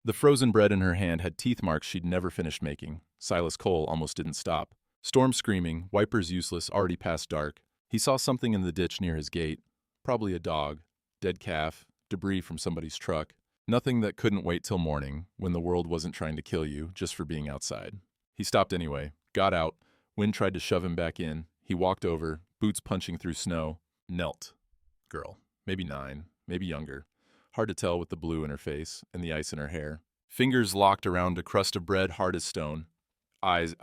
The frozen bread in her hand had teeth marks she'd never finished making. Silas Cole almost didn't stop. Storm screaming, wipers useless, already past dark. He saw something in the ditch near his gate. Probably a dog, dead calf, debris from somebody's truck. Nothing that couldn't wait till morning, when the world wasn't trying to kill you just for being outside. He stopped anyway, got out. Wind tried to shove him back in. He walked over, boots punching through snow. Knelt. Girl. Maybe 9, maybe younger. Hard to tell with the blue in her face and the ice in her hair. Fingers locked around a crust of bread hard as stone. Eyes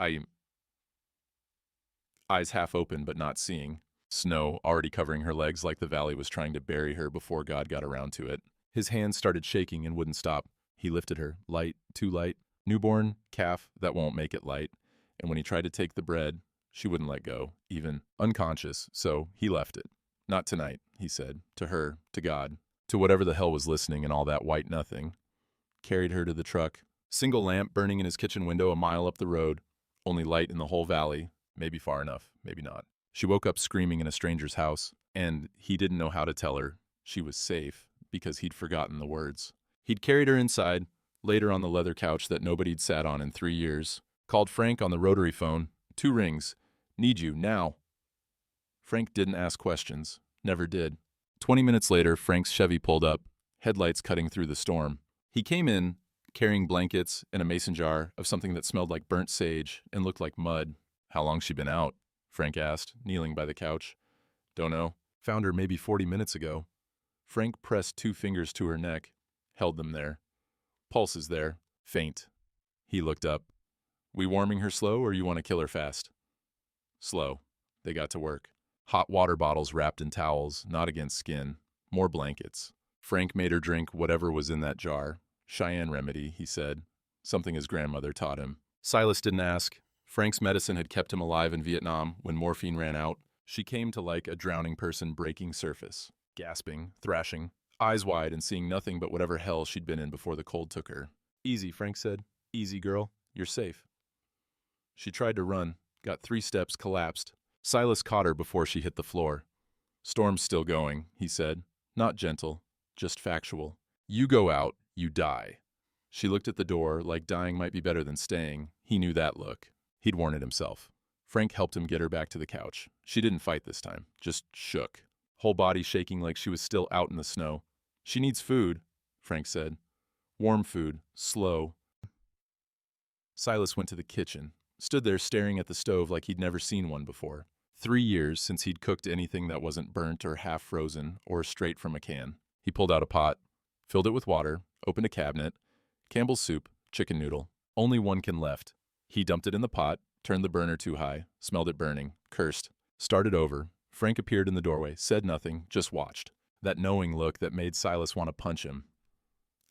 half open but not seeing. Snow already covering her legs like the valley was trying to bury her before God got around to it. His hands started shaking and wouldn't stop. He lifted her, light, too light. Newborn, calf, that won't make it light. And when he tried to take the bread, she wouldn't let go, even unconscious, so he left it. Not tonight, he said, to her, to God, to whatever the hell was listening in all that white nothing. Carried her to the truck. Single lamp burning in his kitchen window a mile up the road. Only light in the whole valley. Maybe far enough, maybe not. She woke up screaming in a stranger's house, and he didn't know how to tell her she was safe because he'd forgotten the words. He'd carried her inside, laid her on the leather couch that nobody'd sat on in 3 years, called Frank on the rotary phone. 2 rings. Need you, now. Frank didn't ask questions. Never did. 20 minutes later, Frank's Chevy pulled up, headlights cutting through the storm. He came in, carrying blankets and a mason jar of something that smelled like burnt sage and looked like mud. How long's she been out? Frank asked, kneeling by the couch. Don't know. Found her maybe 40 minutes ago. Frank pressed 2 fingers to her neck, held them there. Pulse is there. Faint. He looked up. We warming her slow, or you want to kill her fast? Slow. They got to work. Hot water bottles wrapped in towels, not against skin. More blankets. Frank made her drink whatever was in that jar. Cheyenne remedy, he said. Something his grandmother taught him. Silas didn't ask. Frank's medicine had kept him alive in Vietnam when morphine ran out. She came to like a drowning person breaking surface. Gasping, thrashing, eyes wide and seeing nothing but whatever hell she'd been in before the cold took her. Easy, Frank said. Easy, girl. You're safe. She tried to run, got 3 steps, collapsed. Silas caught her before she hit the floor. Storm's still going, he said. Not gentle, just factual. You go out, you die. She looked at the door like dying might be better than staying. He knew that look. He'd worn it himself. Frank helped him get her back to the couch. She didn't fight this time, just shook. Whole body shaking like she was still out in the snow. She needs food, Frank said. Warm food, slow. Silas went to the kitchen, stood there staring at the stove like he'd never seen one before. 3 years since he'd cooked anything that wasn't burnt or half frozen or straight from a can. He pulled out a pot, filled it with water, opened a cabinet. Campbell's soup, chicken noodle. Only 1 can left. He dumped it in the pot, turned the burner too high, smelled it burning, cursed. Started over. Frank appeared in the doorway, said nothing, just watched. That knowing look that made Silas want to punch him.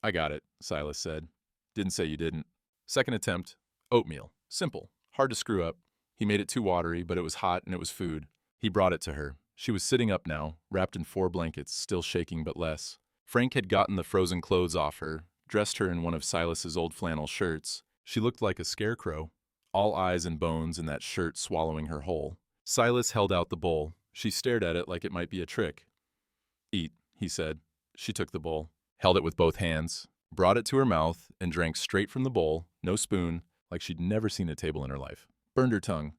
I got it, Silas said. Didn't say you didn't. Second attempt. Oatmeal. Simple. Hard to screw up. He made it too watery, but it was hot and it was food. He brought it to her. She was sitting up now, wrapped in 4 blankets, still shaking but less. Frank had gotten the frozen clothes off her, dressed her in one of Silas's old flannel shirts. She looked like a scarecrow, all eyes and bones in that shirt swallowing her whole. Silas held out the bowl. She stared at it like it might be a trick. Eat, he said. She took the bowl, held it with both hands, brought it to her mouth, and drank straight from the bowl, no spoon, like she'd never seen a table in her life. Burned her tongue.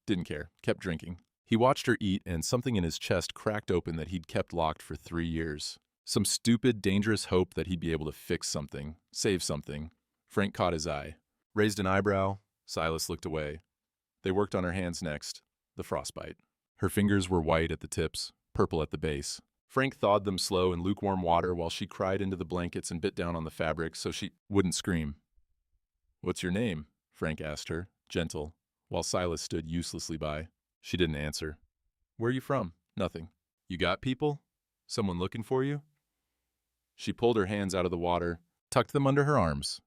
Didn't care. Kept drinking. He watched her eat, and something in his chest cracked open that he'd kept locked for 3 years. Some stupid, dangerous hope that he'd be able to fix something, save something. Frank caught his eye. Raised an eyebrow. Silas looked away. They worked on her hands next. The frostbite. Her fingers were white at the tips, purple at the base. Frank thawed them slow in lukewarm water while she cried into the blankets and bit down on the fabric so she wouldn't scream. What's your name? Frank asked her, gentle, while Silas stood uselessly by. She didn't answer. Where are you from? Nothing. You got people? Someone looking for you? She pulled her hands out of the water, tucked them under her arms.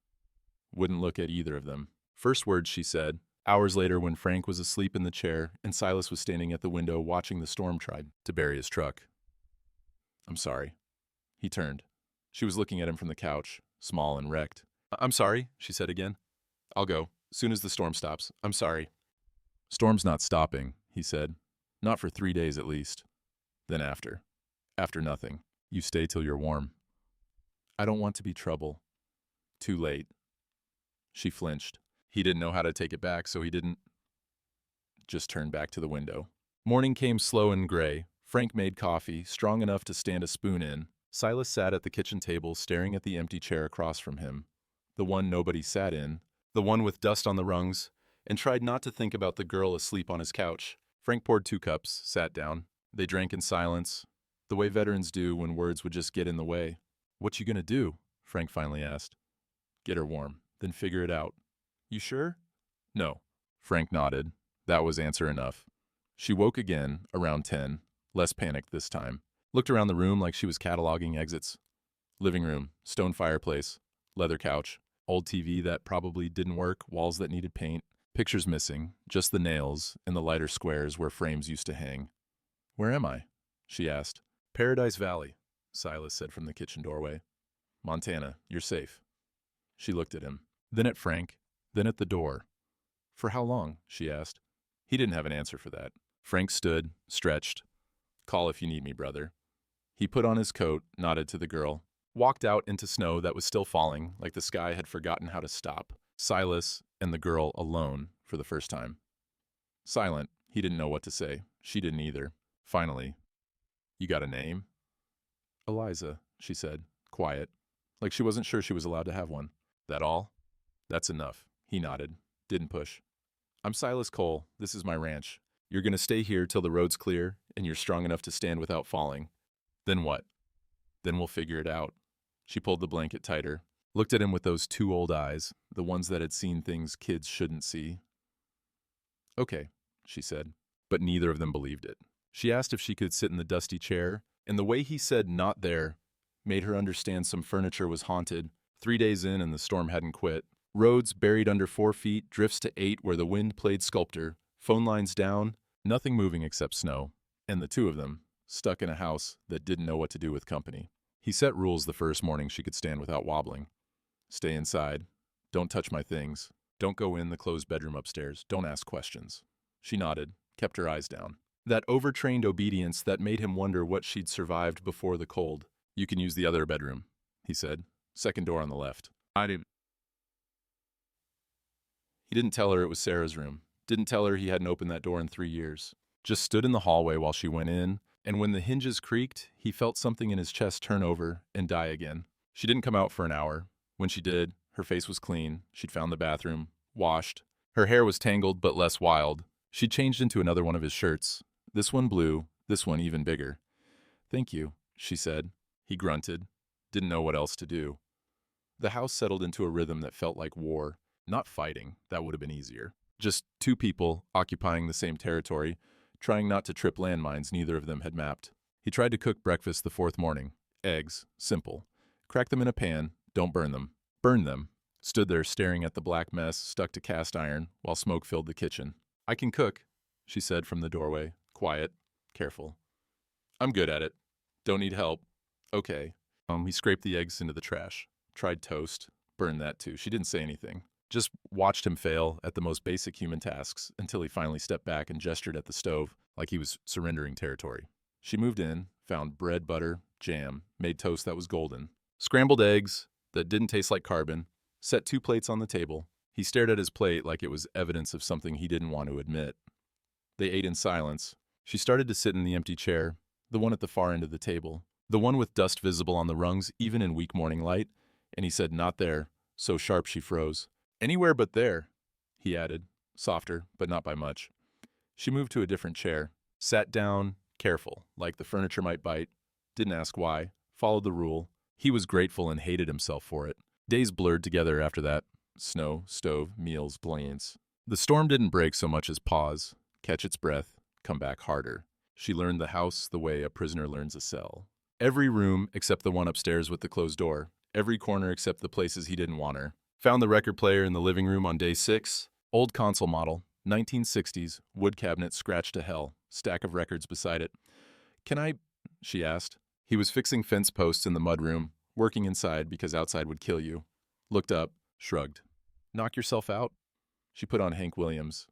Wouldn't look at either of them. First words she said, hours later when Frank was asleep in the chair and Silas was standing at the window watching the storm try to bury his truck. I'm sorry. He turned. She was looking at him from the couch, small and wrecked. I'm sorry, she said again. I'll go, soon as the storm stops. I'm sorry. Storm's not stopping, he said. Not for 3 days at least. Then after. After nothing. You stay till you're warm. I don't want to be trouble. Too late. She flinched. He didn't know how to take it back, so he didn't. Just turned back to the window. Morning came slow and gray. Frank made coffee, strong enough to stand a spoon in. Silas sat at the kitchen table, staring at the empty chair across from him. The one nobody sat in, the one with dust on the rungs, and tried not to think about the girl asleep on his couch. Frank poured 2 cups, sat down. They drank in silence, the way veterans do when words would just get in the way. "What you gonna do?" Frank finally asked. "Get her warm, then figure it out." "You sure?" "No." Frank nodded. That was answer enough. She woke again, around 10, less panicked this time. Looked around the room like she was cataloging exits. Living room, stone fireplace, leather couch, old TV that probably didn't work, walls that needed paint, pictures missing, just the nails and the lighter squares where frames used to hang. "Where am I?" she asked. "Paradise Valley," Silas said from the kitchen doorway. "Montana, you're safe." She looked at him, then at Frank, then at the door. "For how long?" she asked. He didn't have an answer for that. Frank stood, stretched. "Call if you need me, brother." He put on his coat, nodded to the girl, walked out into snow that was still falling, like the sky had forgotten how to stop. Silas and the girl alone for the first time. Silent, he didn't know what to say. She didn't either. Finally, "You got a name?" "Eliza," she said, quiet, like she wasn't sure she was allowed to have one. "That all?" "That's enough." He nodded, didn't push. "I'm Silas Cole. This is my ranch. You're gonna stay here till the road's clear and you're strong enough to stand without falling. Then what?" "Then we'll figure it out." She pulled the blanket tighter, looked at him with those 2 old eyes, the ones that had seen things kids shouldn't see. "Okay," she said, but neither of them believed it. She asked if she could sit in the dusty chair, and the way he said "not there" made her understand some furniture was haunted. 3 days in and the storm hadn't quit. Roads buried under 4 feet, drifts to 8 where the wind played sculptor, phone lines down, nothing moving except snow, and the 2 of them, stuck in a house that didn't know what to do with company. He set rules the first morning she could stand without wobbling. "Stay inside. Don't touch my things. Don't go in the closed bedroom upstairs. Don't ask questions." She nodded, kept her eyes down. That overtrained obedience that made him wonder what she'd survived before the cold. "You can use the other bedroom," he said. "Second door on the left." He didn't tell her it was Sarah's room. Didn't tell her he hadn't opened that door in 3 years. Just stood in the hallway while she went in, and when the hinges creaked, he felt something in his chest turn over and die again. She didn't come out for an hour. When she did, her face was clean. She'd found the bathroom, washed. Her hair was tangled but less wild. She changed into another one of his shirts. This one blue, this one even bigger. "Thank you," she said. He grunted. Didn't know what else to do. The house settled into a rhythm that felt like war. Not fighting, that would have been easier. Just 2 people occupying the same territory, trying not to trip landmines neither of them had mapped. He tried to cook breakfast the 4th morning. Eggs, simple. Crack them in a pan, don't burn them. Burn them. Stood there staring at the black mess stuck to cast iron while smoke filled the kitchen. "I can cook," she said from the doorway, quiet, careful. "I'm good at it. Don't need help." "Okay." He scraped the eggs into the trash. Tried toast. Burned that too. She didn't say anything. Just watched him fail at the most basic human tasks until he finally stepped back and gestured at the stove like he was surrendering territory. She moved in, found bread, butter, jam, made toast that was golden, scrambled eggs that didn't taste like carbon, set 2 plates on the table. He stared at his plate like it was evidence of something he didn't want to admit. They ate in silence. She started to sit in the empty chair, the one at the far end of the table, the one with dust visible on the rungs even in weak morning light, and he said "not there," so sharp she froze. "Anywhere but there," he added, softer, but not by much. She moved to a different chair, sat down, careful, like the furniture might bite, didn't ask why, followed the rule. He was grateful and hated himself for it. Days blurred together after that. Snow, stove, meals, blains. The storm didn't break so much as pause, catch its breath, come back harder. She learned the house the way a prisoner learns a cell. Every room except the one upstairs with the closed door. Every corner except the places he didn't want her. Found the record player in the living room on day 6. Old console model, 1960s, wood cabinet scratched to hell, stack of records beside it. "Can I?" she asked. He was fixing fence posts in the mudroom, working inside because outside would kill you. Looked up, shrugged. "Knock yourself out?" She put on Hank Williams.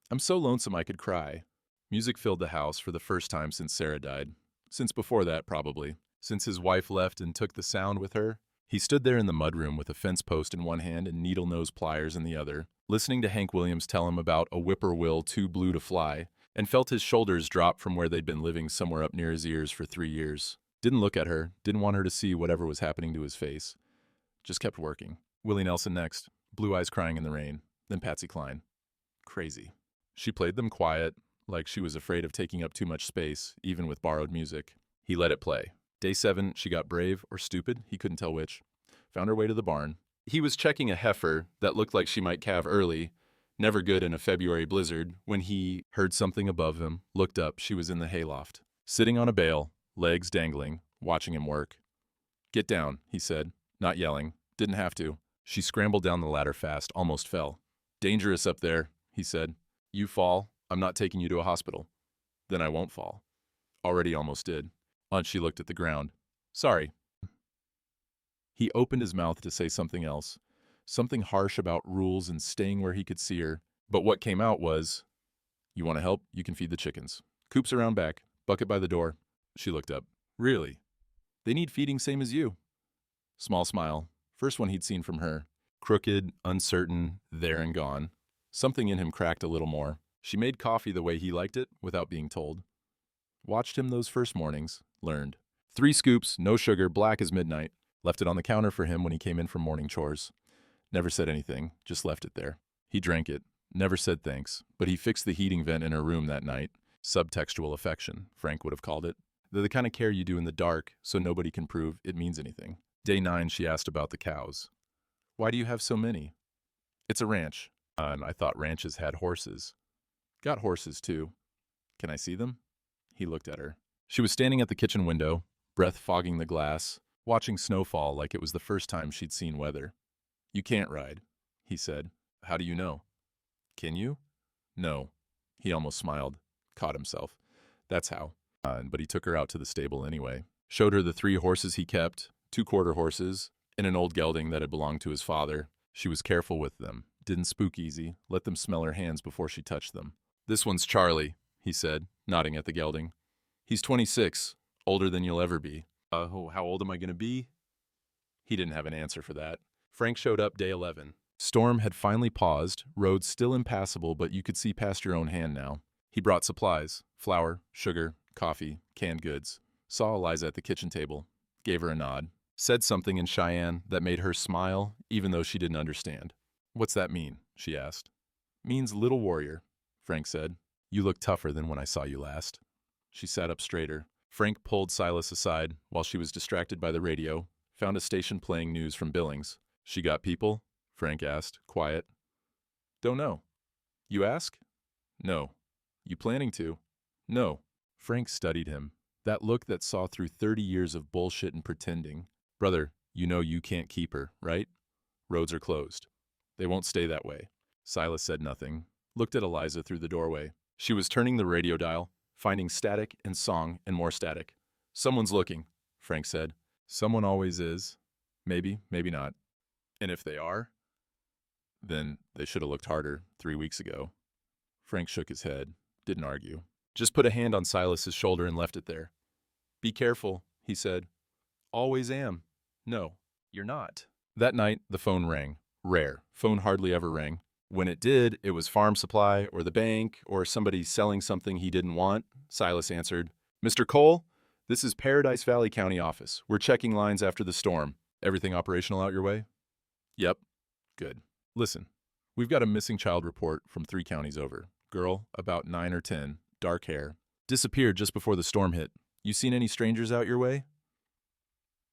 "I'm so lonesome I could cry." Music filled the house for the first time since Sarah died. Since before that, probably. Since his wife left and took the sound with her. He stood there in the mudroom with a fence post in one hand and needle-nose pliers in the other, listening to Hank Williams tell him about a whippoorwill too blue to fly, and felt his shoulders drop from where they'd been living somewhere up near his ears for 3 years. Didn't look at her, didn't want her to see whatever was happening to his face. Just kept working. Willie Nelson next, Blue Eyes Crying in the Rain, then Patsy Cline. Crazy. She played them quiet, like she was afraid of taking up too much space, even with borrowed music. He let it play. Day 7, she got brave or stupid, he couldn't tell which. Found her way to the barn. He was checking a heifer that looked like she might calve early, never good in a February blizzard, when he heard something above him, looked up. She was in the hayloft, sitting on a bale, legs dangling, watching him work. "Get down," he said, not yelling. Didn't have to. She scrambled down the ladder fast, almost fell. "Dangerous up there," he said. "You fall, I'm not taking you to a hospital." "Then I won't fall." Already almost did. She looked at the ground. "Sorry." He opened his mouth to say something else, something harsh about rules and staying where he could see her, but what came out was, "You want to help? You can feed the chickens. Coop's around back, bucket by the door." She looked up. "Really? They need feeding same as you." Small smile, first one he'd seen from her. Crooked, uncertain, there and gone. Something in him cracked a little more. She made coffee the way he liked it, without being told. Watched him those first mornings, learned. 3 scoops, no sugar, black as midnight. Left it on the counter for him when he came in from morning chores. Never said anything, just left it there. He drank it, never said thanks, but he fixed the heating vent in her room that night. Subtextual affection, Frank would have called it. They're the kind of care you do in the dark, so nobody can prove it means anything. Day 9, she asked about the cows. "Why do you have so many?" "It's a ranch. And I thought ranches had horses." "Got horses, too." "Can I see them?" He looked at her. She was standing at the kitchen window, breath fogging the glass, watching snowfall like it was the first time she'd seen weather. "You can't ride," he said. "How do you know?" "Can you?" "No." He almost smiled, caught himself. That's how. But he took her out to the stable anyway. Showed her the 3 horses he kept, 2 quarter horses, and an old gelding that had belonged to his father. She was careful with them, didn't spook easy, let them smell her hands before she touched them. "This one's Charlie," he said, nodding at the gelding. "He's 26, older than you'll ever be." How old am I going to be?" He didn't have an answer for that. Frank showed up day 11. Storm had finally paused, roads still impassable, but you could see past your own hand now. He brought supplies, flour, sugar, coffee, canned goods. Saw Eliza at the kitchen table, gave her a nod, said something in Cheyenne that made her smile, even though she didn't understand. "What's that mean?" she asked. "Means little warrior," Frank said. "You look tougher than when I saw you last." She sat up straighter. Frank pulled Silas aside while she was distracted by the radio, found a station playing news from Billings. "She got people?" Frank asked, quiet. "Don't know." "You ask?" "No." "You planning to?" "No." Frank studied him. That look that saw through 30 years of bullshit and pretending. "Brother, you know you can't keep her, right? Roads are closed. They won't stay that way." Silas said nothing, looked at Eliza through the doorway. She was turning the radio dial, finding static and song and more static. "Someone's looking," Frank said. "Someone always is. Maybe, maybe not. And if they are, then they should have looked harder 3 weeks ago." Frank shook his head, didn't argue. Just put a hand on Silas's shoulder and left it there. "Be careful," he said. "Always am." "No, you're not." That night, the phone rang. Rare. Phone hardly ever rang. When it did, it was farm supply or the bank or somebody selling something he didn't want. Silas answered. "Mr. Cole, this is Paradise Valley County office. We're checking lines after the storm. Everything operational out your way?" "Yep." "Good. Listen, we've got a missing child report from 3 counties over. Girl, about 9 or 10, dark hair. Disappeared just before the storm hit. You seen any strangers out your way?"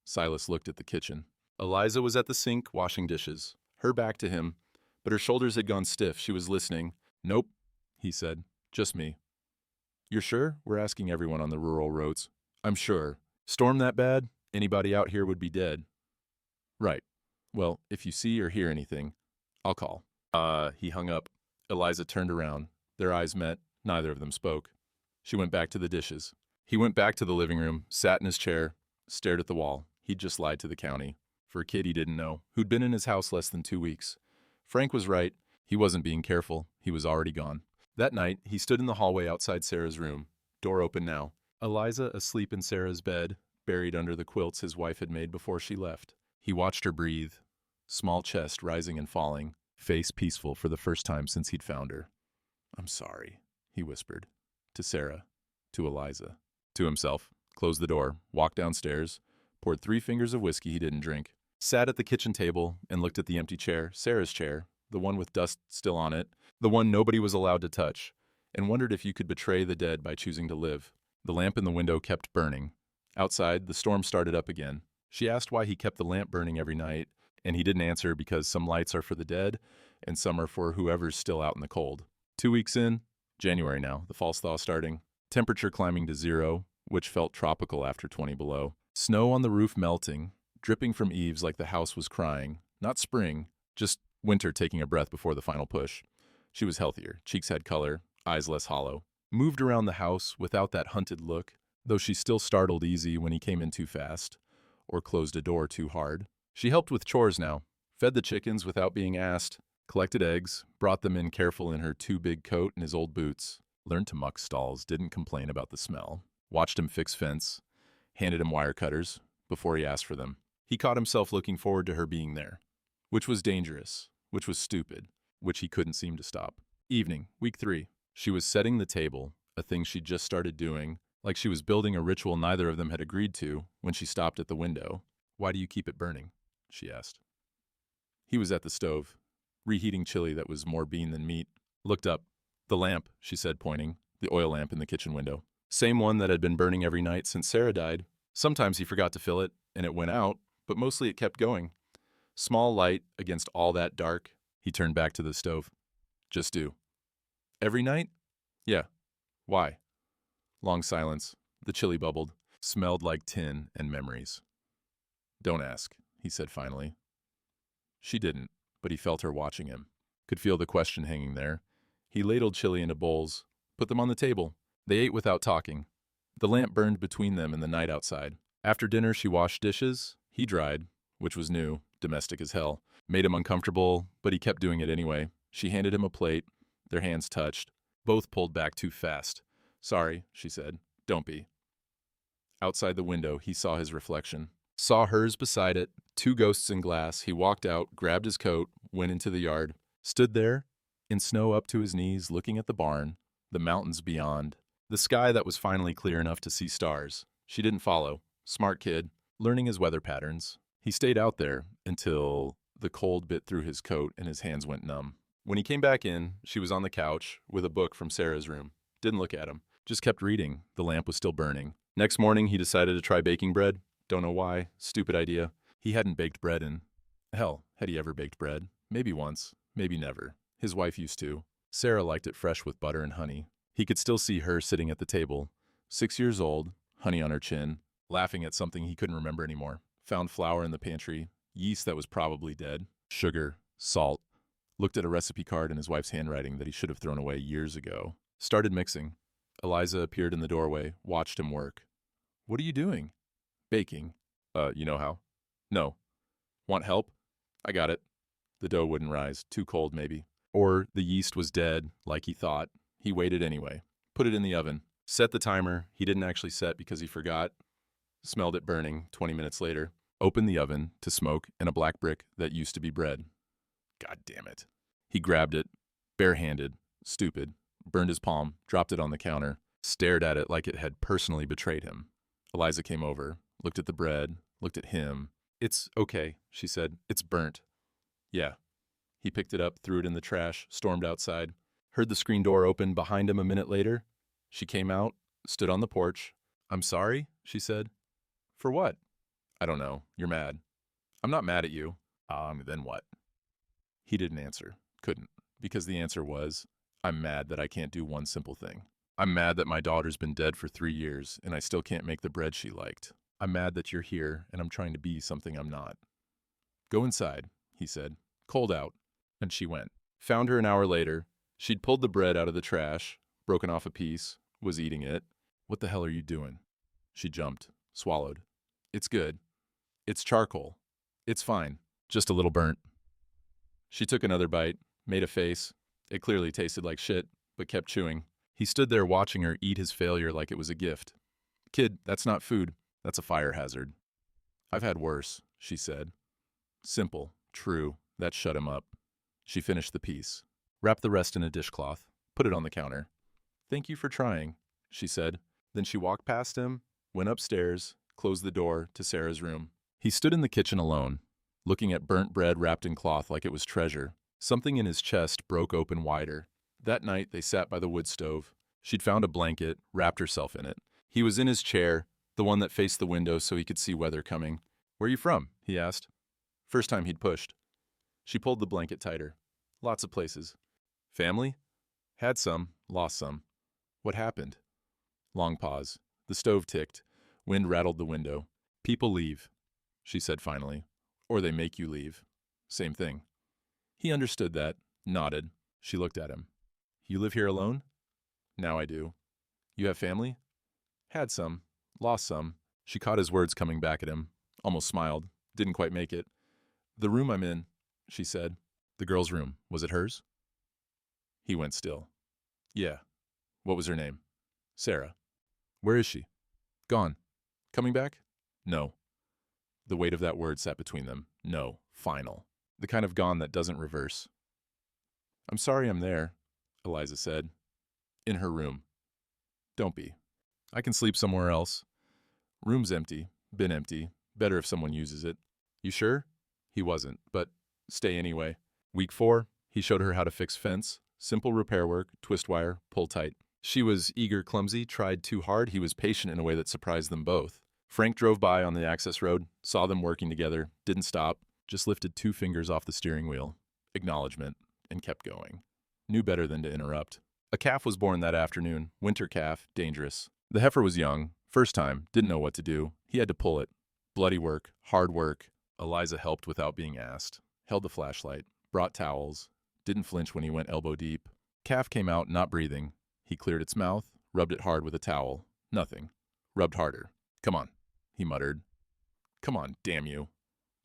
Silas looked at the kitchen. Eliza was at the sink washing dishes, her back to him, but her shoulders had gone stiff. She was listening. "Nope," he said. "Just me." "You're sure? We're asking everyone on the rural roads." "I'm sure. Storm that bad? Anybody out here would be dead." "Right. Well, if you see or hear anything, I'll call." He hung up. Eliza turned around. Their eyes met. Neither of them spoke. She went back to the dishes. He went back to the living room, sat in his chair, stared at the wall. He'd just lied to the county. For a kid he didn't know, who'd been in his house less than 2 weeks. Frank was right. He wasn't being careful. He was already gone. That night, he stood in the hallway outside Sarah's room. Door open now. Eliza asleep in Sarah's bed, buried under the quilts his wife had made before she left. He watched her breathe, small chest rising and falling, face peaceful for the first time since he'd found her. "I'm sorry," he whispered. To Sarah, to Eliza, to himself, closed the door, walked downstairs, poured 3 fingers of whiskey he didn't drink, sat at the kitchen table and looked at the empty chair, Sarah's chair, the one with dust still on it, the one nobody was allowed to touch, and wondered if you could betray the dead by choosing to live. The lamp in the window kept burning. Outside, the storm started up again. She asked why he kept the lamp burning every night, and he didn't answer because some lights are for the dead and some are for whoever's still out in the cold. 2 weeks in, January now, the false thaw starting, temperature climbing to 0, which felt tropical after 20 below. Snow on the roof melting, dripping from eaves like the house was crying. Not spring, just winter taking a breath before the final push. She was healthier, cheeks had color, eyes less hollow. Moved around the house without that hunted look, though she still startled easy when he came in too fast or closed a door too hard. She helped with chores now, fed the chickens without being asked, collected eggs, brought them in careful in her too big coat and his old boots, learned to muck stalls, didn't complain about the smell, watched him fix fence, handed him wire cutters before he asked for them. He caught himself looking forward to her being there, which was dangerous, which was stupid, which he couldn't seem to stop. Evening, week 3. She was setting the table, a thing she'd just started doing, like she was building a ritual neither of them had agreed to, when she stopped at the window. "Why do you keep it burning?" she asked. He was at the stove, reheating chili that was more bean than meat. Looked up. "The lamp," she said, pointing, the oil lamp in the kitchen window. Same one that had been burning every night since Sarah died. Sometimes he forgot to fill it, and it went out, but mostly it kept going. Small light against all that dark. He turned back to the stove. "Just do." "Every night?" "Yeah." "Why?" Long silence. The chili bubbled. Smelled like tin and memories. "Don't ask," he said finally. She didn't, but he felt her watching him. Could feel the question hanging there. He ladled chili into bowls, put them on the table. They ate without talking. The lamp burned between them in the night outside. After dinner, she washed dishes. He dried, which was new, domestic as hell. Made him uncomfortable, but he kept doing it anyway. She handed him a plate. Their hands touched. Both pulled back too fast. "Sorry," she said. "Don't be." Outside the window, he saw his reflection. Saw hers beside it, 2 ghosts in glass. He walked out, grabbed his coat, went into the yard. Stood there, in snow up to his knees, looking at the barn, the mountains beyond, the sky that was finally clear enough to see stars. She didn't follow. Smart kid, learning his weather patterns. He stayed out there until the cold bit through his coat and his hands went numb. When he came back in, she was on the couch with a book from Sarah's room. Didn't look at him. Just kept reading. The lamp was still burning. Next morning, he decided to try baking bread. Don't know why. Stupid idea. He hadn't baked bread in... Hell, had he ever baked bread? Maybe once. Maybe never. His wife used to. Sarah liked it fresh with butter and honey. He could still see her sitting at the table. 6 years old, honey on her chin, laughing at something he couldn't remember anymore. Found flour in the pantry, yeast that was probably dead, sugar, salt. Looked at a recipe card in his wife's handwriting that he should have thrown away years ago. Started mixing. Eliza appeared in the doorway, watched him work. "What are you doing?" "Baking." You know how?" "No." "Want help?" "I got it." The dough wouldn't rise, too cold maybe. Or the yeast was dead, like he thought. He waited anyway. Put it in the oven. Set the timer. He didn't actually set because he forgot. Smelled it burning 20 minutes later. Opened the oven to smoke and a black brick that used to be bread. God damn it. He grabbed it, barehanded, stupid, burned his palm, dropped it on the counter, stared at it like it had personally betrayed him. Eliza came over, looked at the bread, looked at him. "It's okay," she said. "It's burnt." "Yeah." He picked it up, threw it in the trash, stormed outside. Heard the screen door open behind him a minute later. She came out, stood on the porch. "I'm sorry," she said. "For what?" "I don't know. You're mad." "I'm not mad at you." Then what?" He didn't answer. Couldn't. Because the answer was, "I'm mad that I can't do one simple thing. I'm mad that my daughter's been dead for 3 years and I still can't make the bread she liked. I'm mad that you're here and I'm trying to be something I'm not." "Go inside," he said. "Cold out." And she went. Found her an hour later. She'd pulled the bread out of the trash, broken off a piece, was eating it. "What the hell are you doing?" She jumped, swallowed. "It's good. It's charcoal. It's fine. Just a little burnt." She took another bite, made a face. It clearly tasted like shit, but kept chewing. He stood there watching her eat his failure like it was a gift. "Kid, that's not food. That's a fire hazard." "I've had worse," she said. Simple, true, that shut him up. She finished the piece. Wrapped the rest in a dishcloth. Put it on the counter. "Thank you for trying," she said. Then she walked past him, went upstairs, closed the door to Sarah's room. He stood in the kitchen alone, looking at burnt bread wrapped in cloth like it was treasure. Something in his chest broke open wider. That night they sat by the wood stove. She'd found a blanket, wrapped herself in it. He was in his chair, the one that faced the window so he could see weather coming. "Where you from?" he asked. First time he'd pushed. She pulled the blanket tighter. "Lots of places." "Family?" "Had some, lost some." "What happened?" Long pause. The stove ticked. Wind rattled the window. "People leave," she said finally. "Or they make you leave. Same thing." He understood that, nodded. She looked at him. "You live here alone?" "Now I do." "You have family?" "Had some, lost some." She caught his words coming back at him, almost smiled, didn't quite make it. "The room I'm in," she said. "The girl's room. Was it hers?" He went still. "Yeah." "What was her name?" "Sarah." "Where is she?" "Gone." "Coming back?" "No." The weight of that word sat between them. No. Final. The kind of gone that doesn't reverse. "I'm sorry I'm there," Eliza said. "In her room." "Don't be. I can sleep somewhere else." "Room's empty. Been empty. Better if someone uses it." "You sure?" He wasn't, but stay anyway. Week 4, he showed her how to fix fence. Simple repair work, twist wire, pull tight. She was eager, clumsy, tried too hard. He was patient in a way that surprised them both. Frank drove by on the access road, saw them working together, didn't stop, just lifted 2 fingers off the steering wheel. Acknowledgement, and kept going. Knew better than to interrupt. A calf was born that afternoon, winter calf, dangerous. The heifer was young, first time, didn't know what to do. He had to pull it. Bloody work, hard work. Eliza helped without being asked. Held the flashlight, brought towels, didn't flinch when he went elbow deep. Calf came out not breathing. He cleared its mouth, rubbed it hard with a towel. Nothing. Rubbed harder. "Come on," he muttered. "Come on, damn you."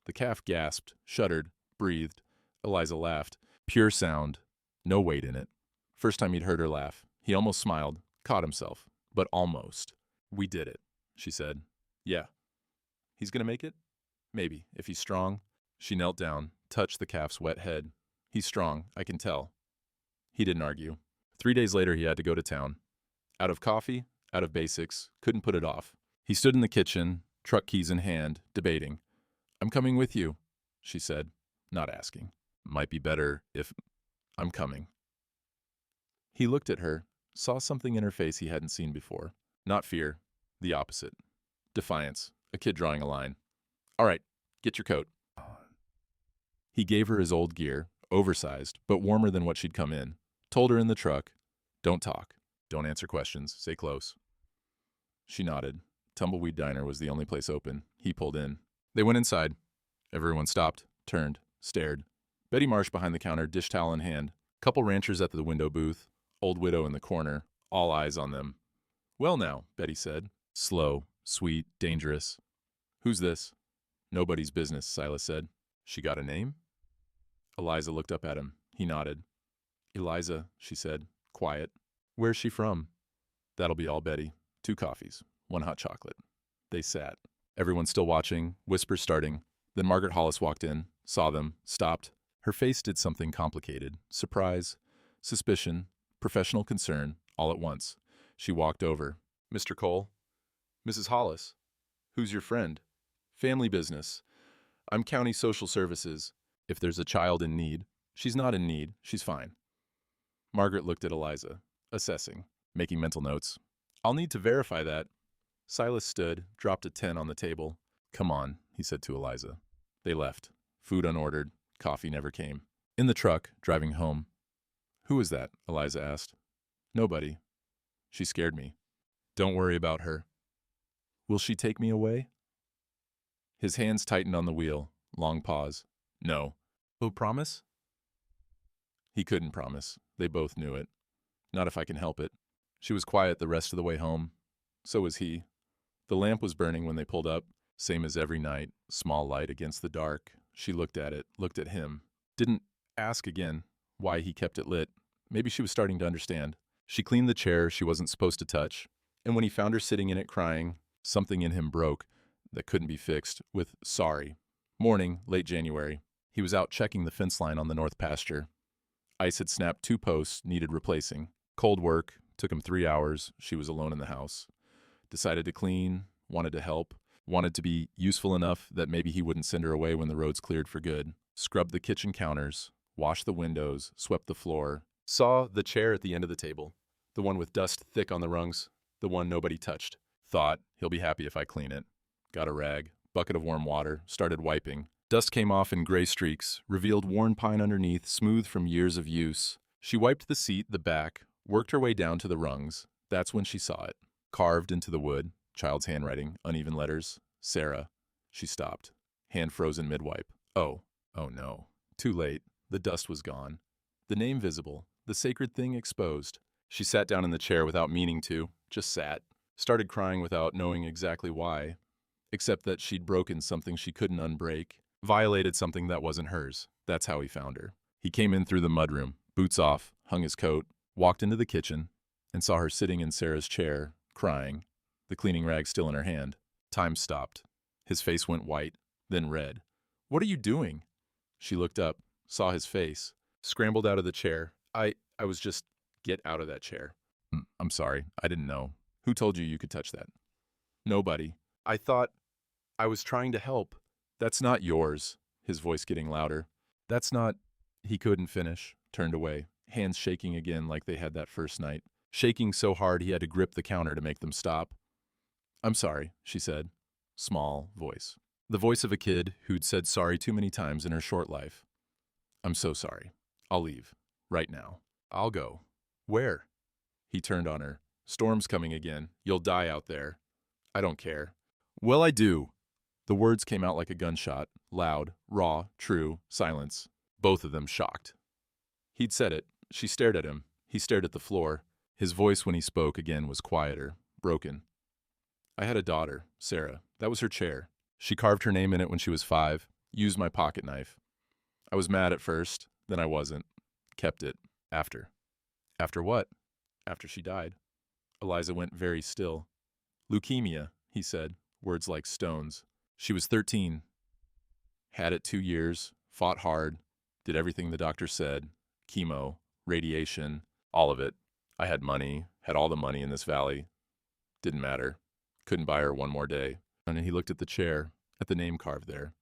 The calf gasped, shuddered, breathed. Eliza laughed. Pure sound. No weight in it. First time he'd heard her laugh. He almost smiled, caught himself, but almost. "We did it," she said. "Yeah." "He's gonna make it?" "Maybe, if he's strong." She knelt down, touched the calf's wet head. "He's strong, I can tell." He didn't argue. 3 days later he had to go to town. Out of coffee, out of basics, couldn't put it off. He stood in the kitchen, truck keys in hand, debating. "I'm coming with you," she said, not asking. "Might be better if I'm coming." He looked at her, saw something in her face he hadn't seen before. Not fear, the opposite. Defiance, a kid drawing a line. "All right, get your coat." He gave her his old gear, oversized, but warmer than what she'd come in. Told her in the truck, "Don't talk. Don't answer questions. Stay close." She nodded. Tumbleweed Diner was the only place open. He pulled in. They went inside. Everyone stopped, turned, stared. Betty Marsh behind the counter, dish towel in hand. Couple ranchers at the window booth. Old widow in the corner. All eyes on them. "Well now," Betty said. Slow, sweet, dangerous. "Who's this?" "Nobody's business," Silas said. "She got a name?" Eliza looked up at him. He nodded. "Eliza," she said, quiet. "Where's she from?" "That'll be all, Betty. 2 coffees, 1 hot chocolate." They sat. Everyone still watching, whispers starting. Then Margaret Hollis walked in, saw them, stopped. Her face did something complicated. Surprise, suspicion, professional concern, all at once. She walked over. "Mr. Cole?" "Mrs. Hollis." "Who's your friend?" "Family business. I'm county social services. If there's a child in need." "She's not in need. She's fine." Margaret looked at Eliza, assessing, making mental notes. "I'll need to verify that." Silas stood, dropped a 10 on the table. "Come on," he said to Eliza. They left. Food unordered. Coffee never came. In the truck, driving home. "Who is that?" Eliza asked. "Nobody. She scared me." "Don't worry about her." "Will she take me away?" His hands tightened on the wheel. Long pause. "No." "Oh, promise?" He couldn't promise. They both knew it. "Not if I can help it." She was quiet the rest of the way home. So was he. The lamp was burning when they pulled up, same as every night, small light against the dark. She looked at it, looked at him. Didn't ask again why he kept it lit. Maybe she was starting to understand. She cleaned the chair she wasn't supposed to touch, and when he found her sitting in it crying, something in him broke that couldn't be fixed with "sorry." Morning, late January. He was out checking the fence line on the north pasture. Ice had snapped 2 posts, needed replacing. Cold work, took him 3 hours. She was alone in the house. Decided to clean, wanted to help, wanted to be useful enough that maybe he wouldn't send her away when the roads cleared for good. Scrubbed the kitchen counters, washed the windows, swept the floor. Saw the chair at the end of the table, the one with dust thick on the rungs, the one nobody touched. Thought, he'll be happy if I clean it. Got a rag, bucket of warm water, started wiping. Dust came off in gray streaks, revealed worn pine underneath, smooth from years of use. She wiped the seat, the back, worked her way down to the rungs. That's when she saw it. Carved into the wood, child's handwriting, uneven letters. Sarah. She stopped. Hand frozen mid-wipe. Oh no. Too late. The dust was gone. The name visible, the sacred thing exposed. She sat down in the chair without meaning to, just sat. Started crying without knowing exactly why, except that she'd broken something she couldn't unbreak, violated something that wasn't hers. That's how he found her. He came in through the mudroom, boots off, hung his coat, walked into the kitchen, and saw her sitting in Sarah's chair, crying, the cleaning rag still in her hand. Time stopped. His face went white, then red. "What are you doing?" She looked up, saw his face, scrambled out of the chair. I was just, get out of that chair. I'm sorry, I didn't know. Who told you could touch that?" "Nobody. I thought I was trying to help." "That's not yours," his voice getting louder. "That's not—" He couldn't finish, turned away, hands shaking again like they had that first night, shaking so hard he had to grip the counter to make them stop. "I'm sorry," she said. Small voice. The voice of a kid who'd said sorry too many times in her short life. "I'm so sorry. I'll leave. Right now. I'll go." "Where?" He turned on her. "Storm's coming again. You'll die out there." "I don't care." "Well, I do." The words came out like a gunshot, loud, raw, true, silence. Both of them shocked. He'd said it. She stared at him. He stared at the floor. His voice when he spoke again was quieter, broken. "I had a daughter, Sarah. That was her chair. She carved her name in it when she was 5. Used my pocket knife. I was mad at first, then I wasn't. Kept it. After." "After what?" "After she died." Eliza went very still. "Leukemia," he said, words like stones. "She was 13. Had it 2 years, fought hard, did everything the doctor said, chemo, radiation, all of it. I had money, had all the money in this valley. Didn't matter. Couldn't buy her one more day." And he looked at the chair, at the name carved there.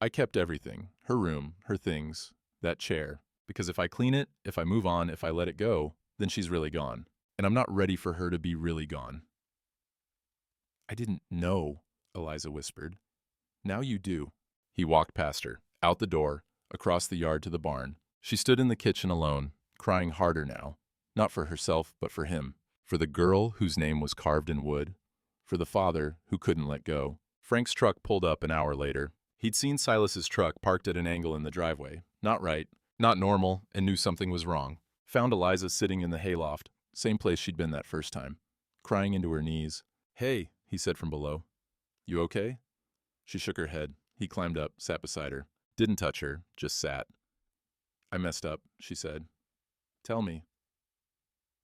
"I kept everything, her room, her things, that chair, because if I clean it, if I move on, if I let it go, then she's really gone. And I'm not ready for her to be really gone." "I didn't know," Eliza whispered. "Now you do." He walked past her, out the door, across the yard to the barn. She stood in the kitchen alone, crying harder now, not for herself but for him, for the girl whose name was carved in wood, for the father who couldn't let go. Frank's truck pulled up an hour later. He'd seen Silas's truck parked at an angle in the driveway. Not right, not normal, and knew something was wrong. Found Eliza sitting in the hayloft, same place she'd been that first time, crying into her knees. "Hey," he said from below. "You okay?" She shook her head. He climbed up, sat beside her. Didn't touch her, just sat. "I messed up," she said. "Tell me."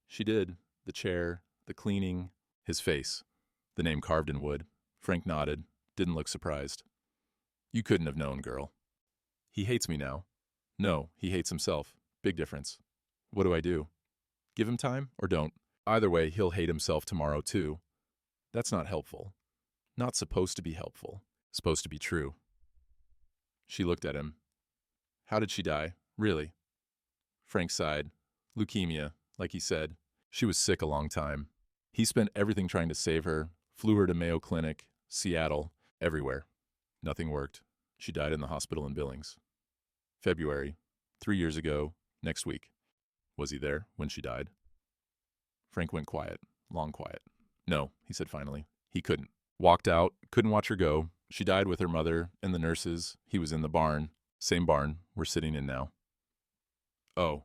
She did. The chair, the cleaning, his face, the name carved in wood. Frank nodded, didn't look surprised. "You couldn't have known, girl." "He hates me now." "No, he hates himself. Big difference." "What do I do? Give him time or don't? Either way, he'll hate himself tomorrow too." "That's not helpful." "Not supposed to be helpful. Supposed to be true." She looked at him. "How did she die? Really?" Frank sighed. "Leukemia, like he said. She was sick a long time. He spent everything trying to save her, flew her to Mayo Clinic, Seattle, everywhere. Nothing worked. She died in the hospital in Billings. February, 3 years ago, next week." "Was he there when she died?" Frank went quiet, long quiet. "No," he said finally. "He couldn't. Walked out, couldn't watch her go. She died with her mother and the nurses. He was in the barn. Same barn we're sitting in now." "Oh."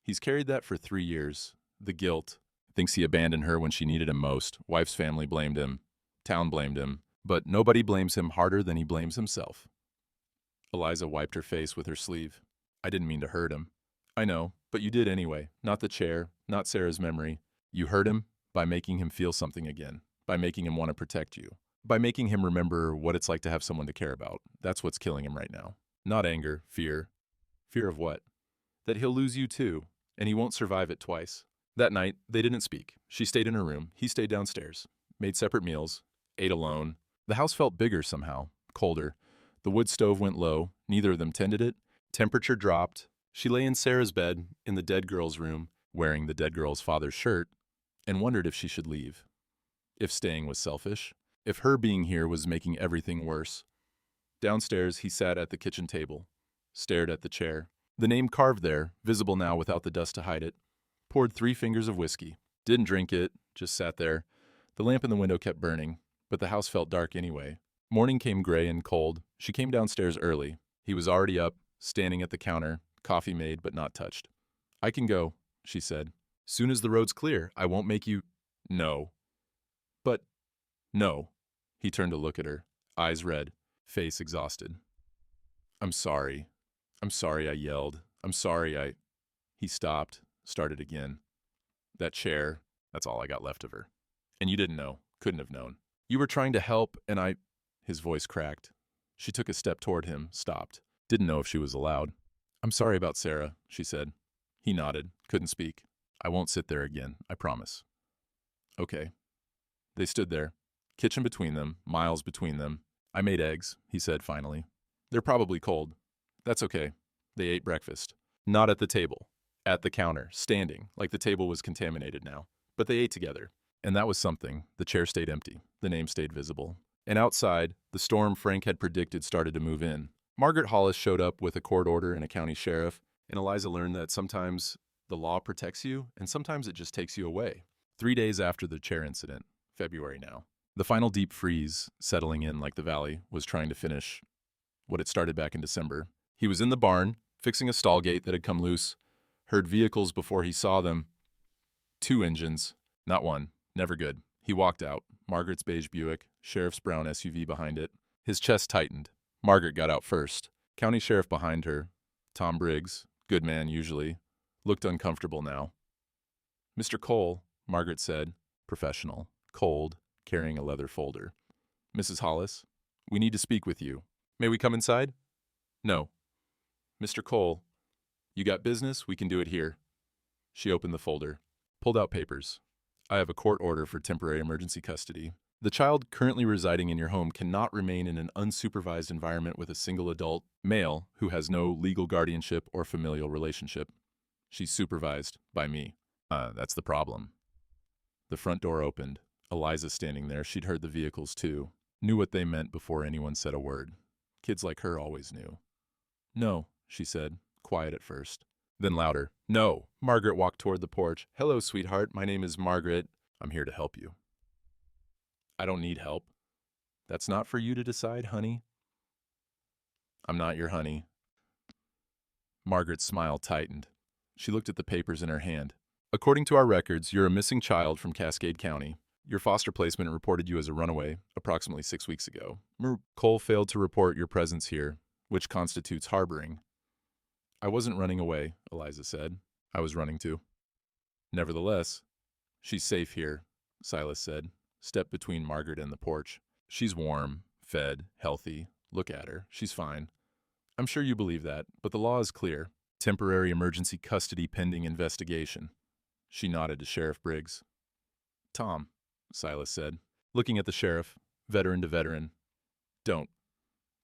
He's carried that for 3 years. The guilt. Thinks he abandoned her when she needed him most. Wife's family blamed him. Town blamed him. But nobody blames him harder than he blames himself. Eliza wiped her face with her sleeve. "I didn't mean to hurt him." "I know, but you did anyway. Not the chair, not Sarah's memory. You hurt him by making him feel something again, by making him want to protect you. By making him remember what it's like to have someone to care about. That's what's killing him right now. Not anger, fear. Fear of what? That he'll lose you too, and he won't survive it twice. That night, they didn't speak. She stayed in her room. He stayed downstairs. Made separate meals. Ate alone. The house felt bigger somehow. Colder. The wood stove went low. Neither of them tended it. Temperature dropped. She lay in Sarah's bed, in the dead girl's room, wearing the dead girl's father's shirt, and wondered if she should leave. If staying was selfish. If her being here was making everything worse. Downstairs, he sat at the kitchen table. Stared at the chair. The name carved there, visible now without the dust to hide it. Poured 3 fingers of whiskey. Didn't drink it, just sat there. The lamp in the window kept burning, but the house felt dark anyway. Morning came gray and cold. She came downstairs early. He was already up, standing at the counter, coffee made but not touched. "I can go," she said. "Soon as the road's clear, I won't make you—" "No." "But—" "No." He turned to look at her, eyes red, face exhausted. "I'm sorry. I'm sorry," I yelled. "I'm sorry I—" He stopped, started again. "That chair, that's all I got left of her. And you didn't know, couldn't have known. You were trying to help, and I—" His voice cracked. She took a step toward him, stopped. Didn't know if she was allowed. "I'm sorry about Sarah," she said. He nodded, couldn't speak. "I won't sit there again, I promise." "Okay." They stood there, kitchen between them, miles between them. "I made eggs," he said finally. "They're probably cold. That's okay." They ate breakfast. Not at the table. At the counter, standing, like the table was contaminated now. But they ate together. And that was something. The chair stayed empty. The name stayed visible. And outside, the storm Frank had predicted started to move in. Margaret Hollis showed up with a court order and a county sheriff, and Eliza learned that sometimes the law protects you, and sometimes it just takes you away. 3 days after the chair incident, February now, the final deep freeze, settling in like the valley, was trying to finish what it started back in December. He was in the barn, fixing a stall gate that had come loose, heard vehicles before he saw them. 2 engines, not one, never good. He walked out, Margaret's beige Buick, Sheriff's brown SUV behind it. His chest tightened. Margaret got out first. County Sheriff behind her, Tom Briggs, good man usually, looked uncomfortable now. "Mr. Cole," Margaret said, professional, cold, carrying a leather folder. "Mrs. Hollis, we need to speak with you. May we come inside?" "No." "Mr. Cole, you got business? We can do it here." She opened the folder, pulled out papers. "I have a court order for temporary emergency custody. The child currently residing in your home cannot remain in an unsupervised environment with a single adult male who has no legal guardianship or familial relationship. She's supervised by me." That's the problem." The front door opened. Eliza standing there. She'd heard the vehicles too. Knew what they meant before anyone said a word. Kids like her always knew. "No," she said, quiet at first. Then louder. "No." Margaret walked toward the porch. "Hello, sweetheart. My name is Margaret. I'm here to help you." "I don't need help." "That's not for you to decide, honey." "I'm not your honey." Margaret's smile tightened. She looked at the papers in her hand. "According to our records, you're a missing child from Cascade County. Your foster placement reported you as a runaway approximately 6 weeks ago. Cole failed to report your presence here, which constitutes harboring." "I wasn't running away," Eliza said. "I was running too." "Nevertheless, she's safe here," Silas said, stepped between Margaret and the porch. "She's warm, fed, healthy. Look at her. She's fine. I'm sure you believe that, but the law is clear. Temporary emergency custody pending investigation." She nodded to Sheriff Briggs. "Tom," Silas said, looking at the sheriff, veteran to veteran. "Don't."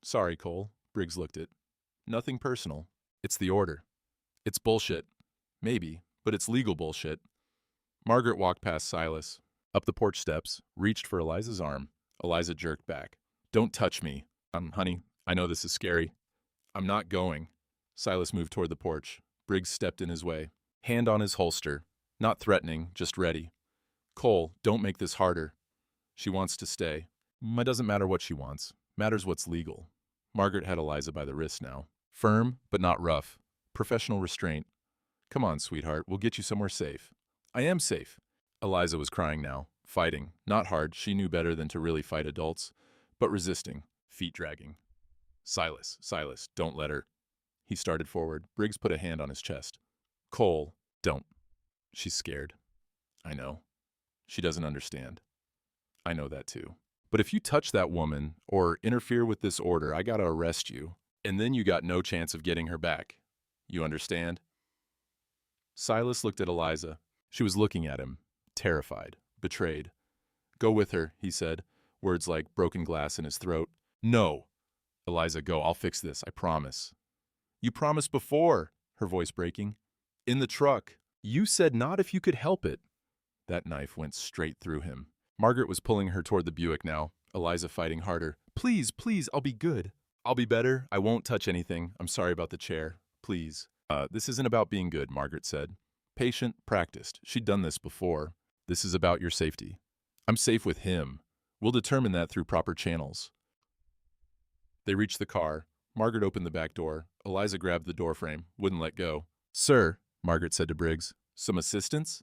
"Sorry, Cole." Briggs looked it. "Nothing personal. It's the order. It's bullshit. Maybe, but it's legal bullshit." Margaret walked past Silas, up the porch steps, reached for Eliza's arm. Eliza jerked back. "Don't touch me." Honey, I know this is scary." "I'm not going." Silas moved toward the porch. Briggs stepped in his way. Hand on his holster. Not threatening, just ready. "Cole, don't make this harder." "She wants to stay." "It doesn't matter what she wants. Matters what's legal." Margaret had Eliza by the wrist now. Firm, but not rough. Professional restraint. "Come on, sweetheart, we'll get you somewhere safe." "I am safe." Eliza was crying now, fighting. Not hard, she knew better than to really fight adults, but resisting, feet dragging. Silas, don't let her." He started forward. Briggs put a hand on his chest. "Cole, don't." "She's scared." "I know. She doesn't understand." "I know that too." But if you touch that woman or interfere with this order, I gotta arrest you. And then you got no chance of getting her back. You understand? Silas looked at Eliza. She was looking at him, terrified, betrayed. Go with her, he said, words like broken glass in his throat. No. Eliza, go, I'll fix this, I promise. You promised before, her voice breaking. In the truck. You said not if you could help it. That knife went straight through him. Margaret was pulling her toward the Buick now, Eliza fighting harder. Please, please, I'll be good. I'll be better. I won't touch anything. I'm sorry about the chair. Please. This isn't about being good, Margaret said. Patient, practiced. She'd done this before. This is about your safety. I'm safe with him. We'll determine that through proper channels. They reached the car. Margaret opened the back door. Eliza grabbed the doorframe, wouldn't let go. Sir, Margaret said to Briggs, some assistance?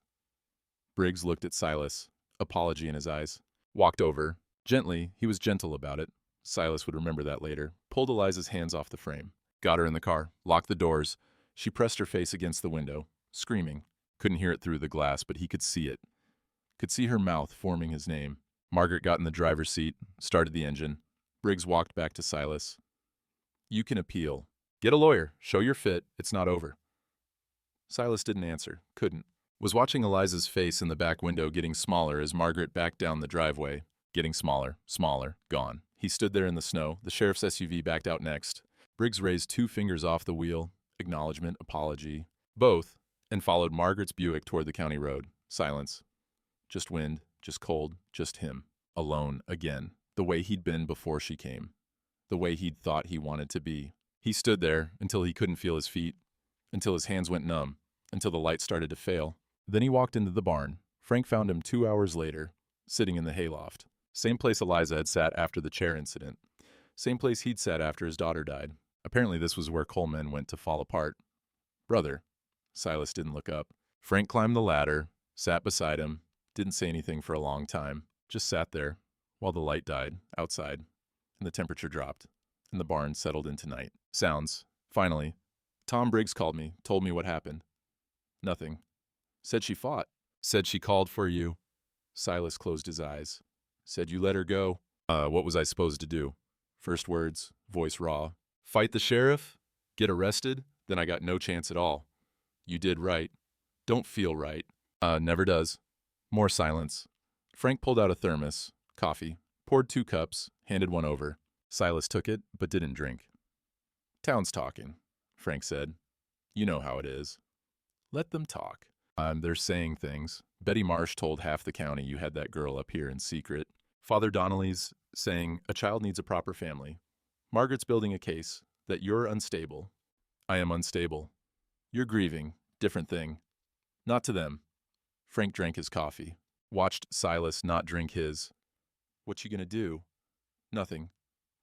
Briggs looked at Silas, apology in his eyes. Walked over. Gently, he was gentle about it. Silas would remember that later. Pulled Eliza's hands off the frame. Got her in the car. Locked the doors. She pressed her face against the window, screaming. Couldn't hear it through the glass, but he could see it. Could see her mouth forming his name. Margaret got in the driver's seat, started the engine. Briggs walked back to Silas. You can appeal. Get a lawyer. Show you're fit. It's not over. Silas didn't answer. Couldn't. Was watching Eliza's face in the back window getting smaller as Margaret backed down the driveway. Getting smaller, smaller, gone. He stood there in the snow. The sheriff's SUV backed out next. Briggs raised 2 fingers off the wheel. Acknowledgement, apology. Both. And followed Margaret's Buick toward the county road. Silence. Just wind, just cold, just him. Alone again. The way he'd been before she came. The way he'd thought he wanted to be. He stood there until he couldn't feel his feet. Until his hands went numb. Until the light started to fail. Then he walked into the barn. Frank found him 2 hours later, sitting in the hayloft. Same place Eliza had sat after the chair incident. Same place he'd sat after his daughter died. Apparently this was where Coleman went to fall apart. Brother. Silas didn't look up. Frank climbed the ladder, sat beside him, didn't say anything for a long time, just sat there while the light died outside and the temperature dropped and the barn settled into night. Sounds. Finally. Tom Briggs called me, told me what happened. Nothing. Said she fought. Said she called for you. Silas closed his eyes. Said you let her go. What was I supposed to do? First words, voice raw. Fight the sheriff? Get arrested? Then I got no chance at all. You did right. Don't feel right. Never does. More silence. Frank pulled out a thermos, coffee, poured 2 cups, handed one over. Silas took it, but didn't drink. Town's talking, Frank said. You know how it is. Let them talk. They're saying things. Betty Marsh told half the county you had that girl up here in secret. Father Donnelly's saying a child needs a proper family. Margaret's building a case that you're unstable. I am unstable. You're grieving. Different thing. Not to them. Frank drank his coffee. Watched Silas not drink his. What you gonna do? Nothing.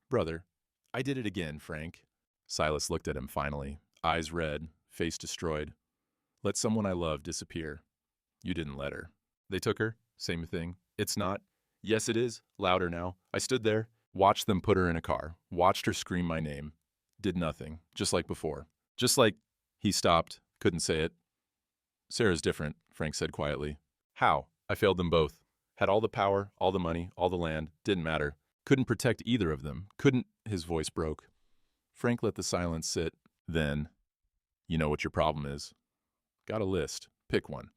Brother. I did it again, Frank. Silas looked at him finally. Eyes red. Face destroyed. Let someone I love disappear. You didn't let her. They took her. Same thing. It's not. Yes, it is. Louder now. I stood there. Watched them put her in a car. Watched her scream my name. Did nothing. Just like before. Just like... He stopped. Couldn't say it. Sarah's different, Frank said quietly. How? I failed them both. Had all the power, all the money, all the land. Didn't matter. Couldn't protect either of them. Couldn't... His voice broke. Frank let the silence sit. Then... You know what your problem is. Got a list. Pick one.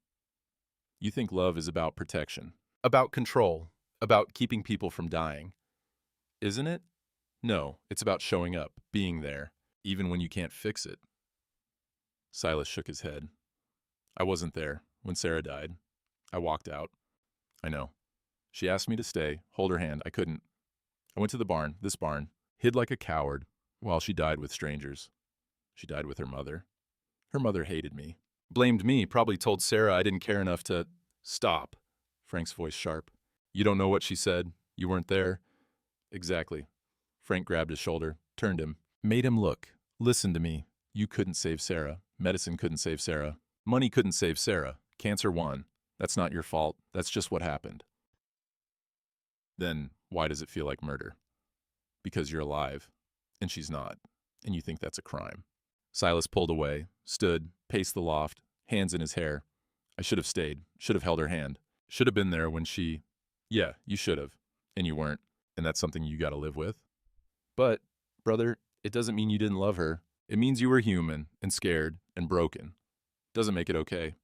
You think love is about protection. About control. About keeping people from dying. Isn't it? No, it's about showing up, being there, even when you can't fix it. Silas shook his head. I wasn't there when Sarah died. I walked out. I know. She asked me to stay, hold her hand. I couldn't. I went to the barn, this barn, hid like a coward, while she died with strangers. She died with her mother. Her mother hated me. Blamed me, probably told Sarah I didn't care enough to... Stop. Frank's voice sharp. You don't know what she said. You weren't there. Exactly. Frank grabbed his shoulder, turned him, made him look. Listen to me. You couldn't save Sarah. Medicine couldn't save Sarah. Money couldn't save Sarah. Cancer won. That's not your fault. That's just what happened. Then why does it feel like murder? Because you're alive, and she's not, and you think that's a crime. Silas pulled away, stood, paced the loft, hands in his hair. I should have stayed, should have held her hand, should have been there when she... Yeah, you should have, and you weren't. and that's something you gotta live with. But, brother, it doesn't mean you didn't love her. It means you were human and scared and broken. Doesn't make it okay.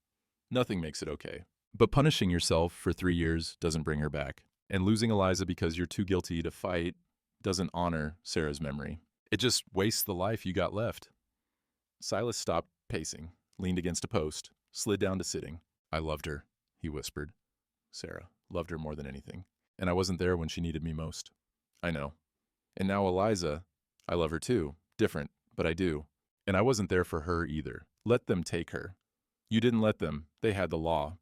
Nothing makes it okay. But punishing yourself for 3 years doesn't bring her back. And losing Eliza because you're too guilty to fight doesn't honor Sarah's memory. It just wastes the life you got left. Silas stopped pacing, leaned against a post, slid down to sitting. I loved her, he whispered. Sarah, loved her more than anything. And I wasn't there when she needed me most. I know. And now Eliza, I love her too. Different, but I do. And I wasn't there for her either. Let them take her. You didn't let them. They had the law.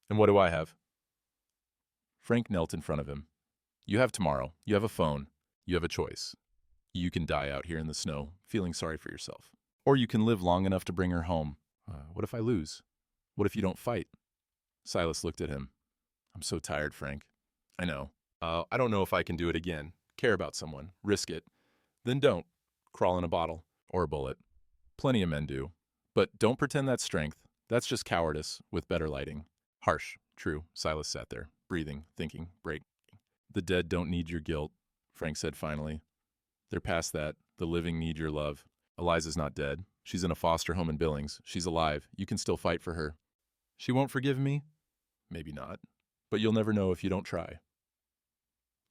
And what do I have? Frank knelt in front of him. You have tomorrow. You have a phone. You have a choice. You can die out here in the snow, feeling sorry for yourself. Or you can live long enough to bring her home. What if I lose? What if you don't fight? Silas looked at him. I'm so tired, Frank. I know. I don't know if I can do it again. Care about someone. Risk it. Then don't. Crawl in a bottle. Or a bullet. Plenty of men do. But don't pretend that's strength. That's just cowardice with better lighting. Harsh. True. Silas sat there, breathing, thinking, breaking. The dead don't need your guilt, Frank said finally. They're past that. The living need your love. Eliza's not dead. She's in a foster home in Billings. She's alive. You can still fight for her. She won't forgive me? Maybe not. But you'll never know if you don't try.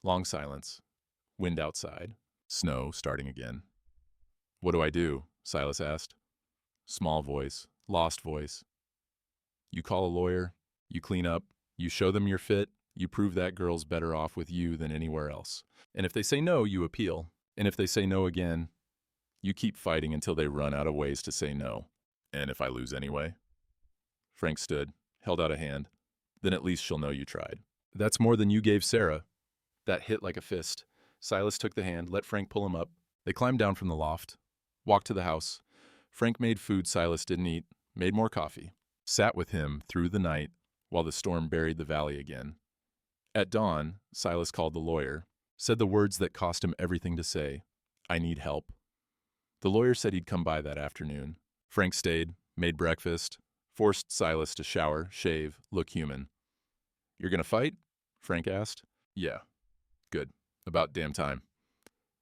Long silence. Wind outside. Snow starting again. What do I do? Silas asked. Small voice. Lost voice. You call a lawyer. You clean up. You show them you're fit. You prove that girl's better off with you than anywhere else. And if they say no, you appeal. And if they say no again, you keep fighting until they run out of ways to say no. And if I lose anyway? Frank stood, held out a hand. Then at least she'll know you tried. That's more than you gave Sarah. That hit like a fist. Silas took the hand, let Frank pull him up. They climbed down from the loft, walked to the house. Frank made food Silas didn't eat, made more coffee, sat with him through the night while the storm buried the valley again. At dawn, Silas called the lawyer, said the words that cost him everything to say. I need help. The lawyer said he'd come by that afternoon. Frank stayed, made breakfast, forced Silas to shower, shave, look human. You're gonna fight? Frank asked. Yeah. Good. About damn time.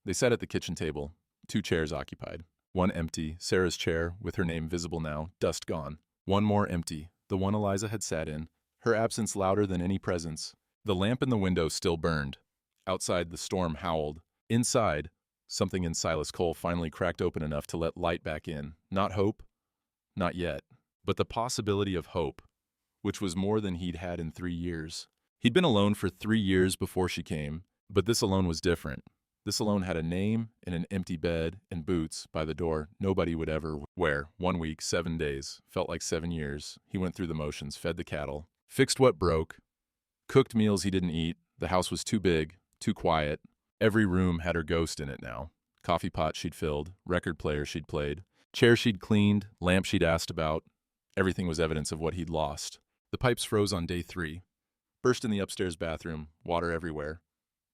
They sat at the kitchen table, 2 chairs occupied. One empty, Sarah's chair, with her name visible now, dust gone. One more empty, the one Eliza had sat in, her absence louder than any presence. The lamp in the window still burned. Outside, the storm howled. Inside, something in Silas Cole finally cracked open enough to let light back in. Not hope, not yet, but the possibility of hope, which was more than he'd had in 3 years. He'd been alone for 3 years before she came, but this alone was different. This alone had a name and an empty bed and boots by the door nobody would ever wear. 1 week, 7 days, felt like 7 years. He went through the motions, fed the cattle, fixed what broke, cooked meals he didn't eat. The house was too big, too quiet. Every room had her ghost in it now. Coffee pot she'd filled, record player she'd played, chair she'd cleaned, lamp she'd asked about. Everything was evidence of what he'd lost. The pipes froze on day 3. Burst in the upstairs bathroom, water everywhere.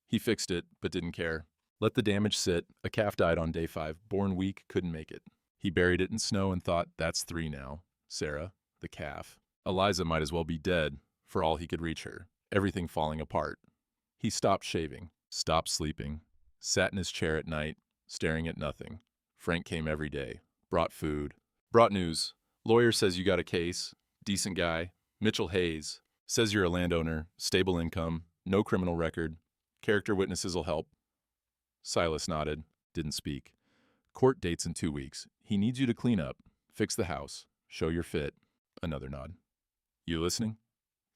He fixed it, but didn't care. Let the damage sit. A calf died on day 5, born weak, couldn't make it. He buried it in snow and thought, that's 3 now. Sarah, the calf. Eliza might as well be dead, for all he could reach her. Everything falling apart. He stopped shaving, stopped sleeping, sat in his chair at night, staring at nothing. Frank came every day, brought food, brought news. Lawyer says you got a case, decent guy. Mitchell Hayes says you're a landowner, stable income, no criminal record. Character witnesses'll help. Silas nodded, didn't speak. Court dates in 2 weeks. He needs you to clean up, fix the house, show you're fit. Another nod. You listening?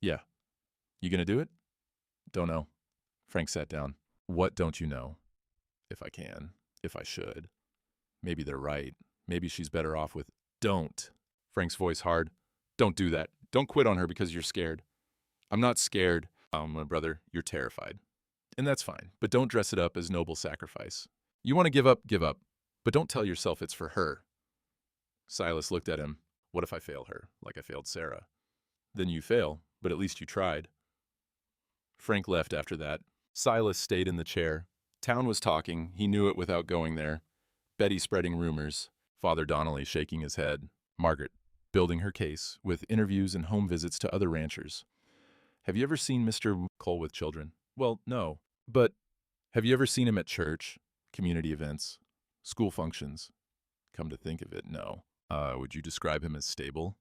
Yeah. You gonna do it? Don't know. Frank sat down. What don't you know? If I can, if I should. Maybe they're right. Maybe she's better off with... Don't. Frank's voice hard. Don't do that. Don't quit on her because you're scared. I'm not scared. My brother, you're terrified. And that's fine, but don't dress it up as noble sacrifice. You want to give up, but don't tell yourself it's for her. Silas looked at him. What if I fail her, like I failed Sarah? Then you fail, but at least you tried. Frank left after that. Silas stayed in the chair. Town was talking. He knew it without going there. Betty spreading rumors. Father Donnelly shaking his head. Margaret building her case with interviews and home visits to other ranchers. Have you ever seen Mr. Cole with children? Well, no. But Have you ever seen him at church, community events, school functions? Come to think of it, no. Would you describe him as stable?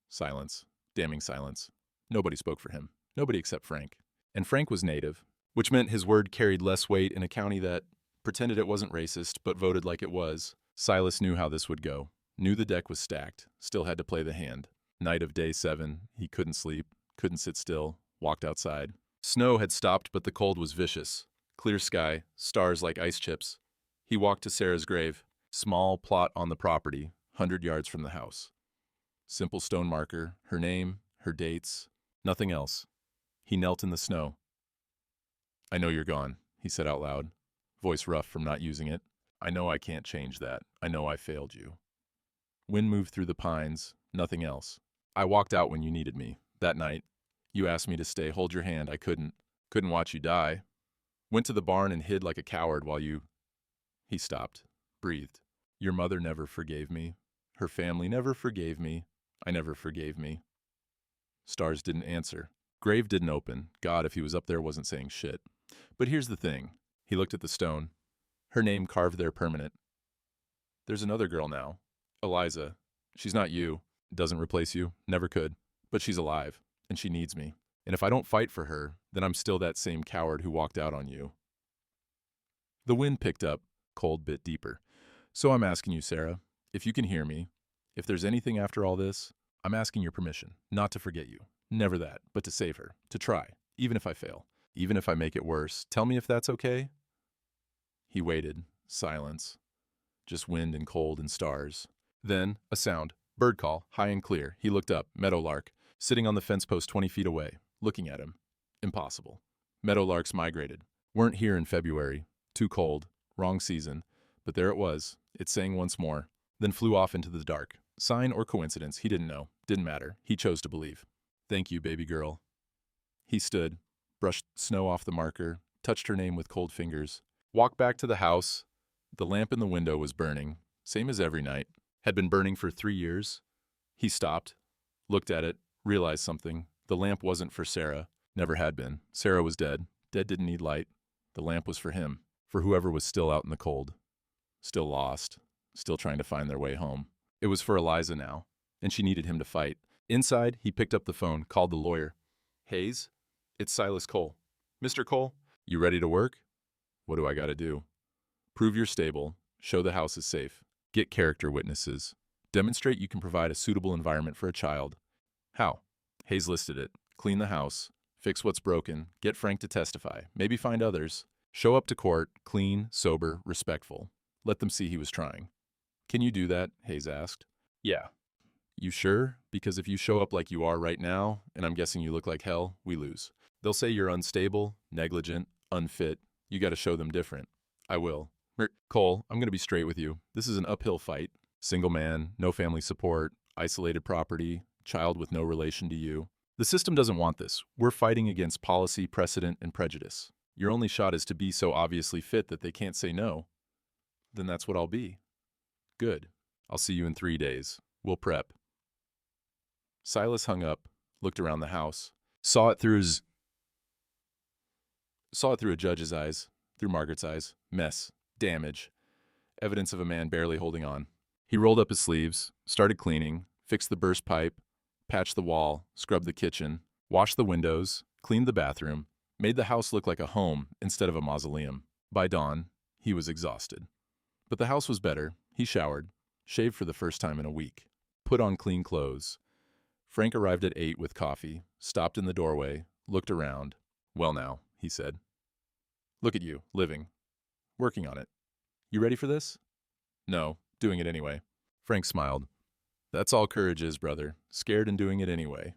Silence. Damning silence. Nobody spoke for him. Nobody except Frank. And Frank was native, which meant his word carried less weight in a county that pretended it wasn't racist, but voted like it was. Silas knew how this would go. Knew the deck was stacked. Still had to play the hand. Night of day 7, he couldn't sleep, couldn't sit still, walked outside. Snow had stopped, but the cold was vicious. Clear sky, stars like ice chips. He walked to Sarah's grave. Small plot on the property, 100 yards from the house. Simple stone marker, her name, her dates, nothing else. He knelt in the snow. I know you're gone, he said out loud, voice rough from not using it. I know I can't change that. I know I failed you. Wind moved through the pines, nothing else. I walked out when you needed me. That night, you asked me to stay, hold your hand. I couldn't. Couldn't watch you die. Went to the barn and hid like a coward while you... He stopped, breathed. Your mother never forgave me. Her family never forgave me. I never forgave me. Stars didn't answer. Grave didn't open. God, if he was up there, wasn't saying shit. But here's the thing. He looked at the stone. Her name carved there permanent. There's another girl now. Eliza. She's not you. Doesn't replace you. Never could. But she's alive. And she needs me. And if I don't fight for her, then I'm still that same coward who walked out on you. The wind picked up, cold bit deeper. So I'm asking you, Sarah, if you can hear me, if there's anything after all this, I'm asking your permission, not to forget you. Never that, but to save her, to try, even if I fail, even if I make it worse. Tell me if that's okay? He waited, silence, just wind and cold and stars. Then, a sound, bird call, high and clear. He looked up, meadowlark, sitting on the fence post 20 feet away, looking at him. Impossible. Meadowlarks migrated. Weren't here in February. Too cold. Wrong season. But there it was. It sang once more, then flew off into the dark. Sign or coincidence, he didn't know. Didn't matter. He chose to believe. Thank you, baby girl. He stood, brushed snow off the marker, touched her name with cold fingers, walked back to the house. The lamp in the window was burning, same as every night. Had been burning for 3 years. He stopped, looked at it, realized something. The lamp wasn't for Sarah. Never had been. Sarah was dead. Dead didn't need light. The lamp was for him, for whoever was still out in the cold. Still lost, still trying to find their way home. It was for Eliza now, and she needed him to fight. Inside, he picked up the phone, called the lawyer. Hayes? It's Silas Cole. Mr. Cole? You ready to work? What do I gotta do? Prove you're stable, show the house is safe, get character witnesses, demonstrate you can provide a suitable environment for a child. How? Hayes listed it. Clean the house, fix what's broken, get Frank to testify, maybe find others. Show up to court, clean, sober, respectful. Let them see he was trying. Can you do that? Hayes asked. Yeah. You sure? Because if you show up like you are right now, and I'm guessing you look like hell, we lose. They'll say you're unstable, negligent, unfit. You gotta show them different. I will. Cole, I'm gonna be straight with you. This is an uphill fight. Single man, no family support, isolated property, child with no relation to you. The system doesn't want this. We're fighting against policy, precedent, and prejudice. Your only shot is to be so obviously fit that they can't say no. Then that's what I'll be. Good. I'll see you in 3 days. We'll prep. Silas hung up, looked around the house, saw it through a judge's eyes, through Margaret's eyes. Mess. Damage. Evidence of a man barely holding on. He rolled up his sleeves, started cleaning, fixed the burst pipe, patched the wall, scrubbed the kitchen, washed the windows, cleaned the bathroom, made the house look like a home instead of a mausoleum. By dawn, he was exhausted. But the house was better. He showered, shaved for the first time in a week, put on clean clothes. Frank arrived at 8 with coffee, stopped in the doorway, looked around. Well now, he said. Look at you, living. Working on it. You ready for this? No, doing it anyway. Frank smiled. That's all courage is, brother. Scared and doing it anyway.